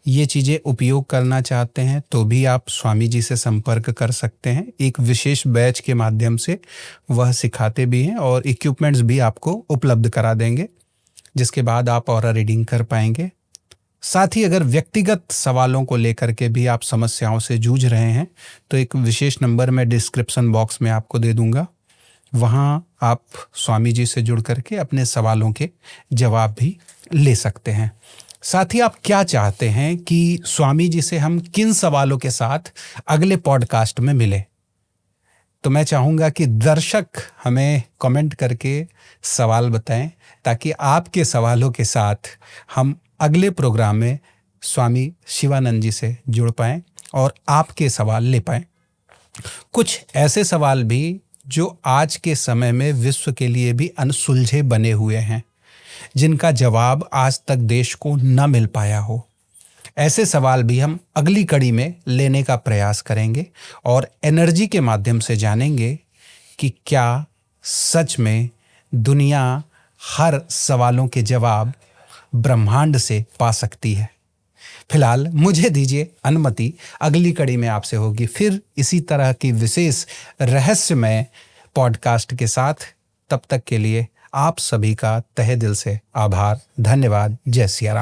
ये चीज़ें उपयोग करना चाहते हैं, तो भी आप स्वामी जी से संपर्क कर सकते हैं। एक विशेष बैच के माध्यम से वह सिखाते भी हैं और इक्विपमेंट्स भी आपको उपलब्ध करा देंगे, जिसके बाद आप ऑरा रीडिंग कर पाएंगे। साथ ही अगर व्यक्तिगत सवालों को लेकर के भी आप समस्याओं से जूझ रहे हैं तो एक विशेष नंबर मैं डिस्क्रिप्शन बॉक्स में आपको दे दूंगा। वहाँ आप स्वामी जी से जुड़ करके अपने सवालों के जवाब भी ले सकते हैं। साथ ही आप क्या चाहते हैं कि स्वामी जी से हम किन सवालों के साथ अगले पॉडकास्ट में मिलें, तो मैं चाहूँगा कि दर्शक हमें कमेंट करके सवाल बताएं ताकि आपके सवालों के साथ हम अगले प्रोग्राम में स्वामी शिवानंद जी से जुड़ पाएं और आपके सवाल ले पाएं। कुछ ऐसे सवाल भी जो आज के समय में विश्व के लिए भी अनसुलझे बने हुए हैं, जिनका जवाब आज तक देश को न मिल पाया हो, ऐसे सवाल भी हम अगली कड़ी में लेने का प्रयास करेंगे और एनर्जी के माध्यम से जानेंगे कि क्या सच में दुनिया हर सवालों के जवाब ब्रह्मांड से पा सकती है। फिलहाल मुझे दीजिए अनुमति, अगली कड़ी में आपसे होगी फिर इसी तरह की विशेष रहस्यमय पॉडकास्ट के साथ। तब तक के लिए आप सभी का तहे दिल से आभार, धन्यवाद। जय सिया राम।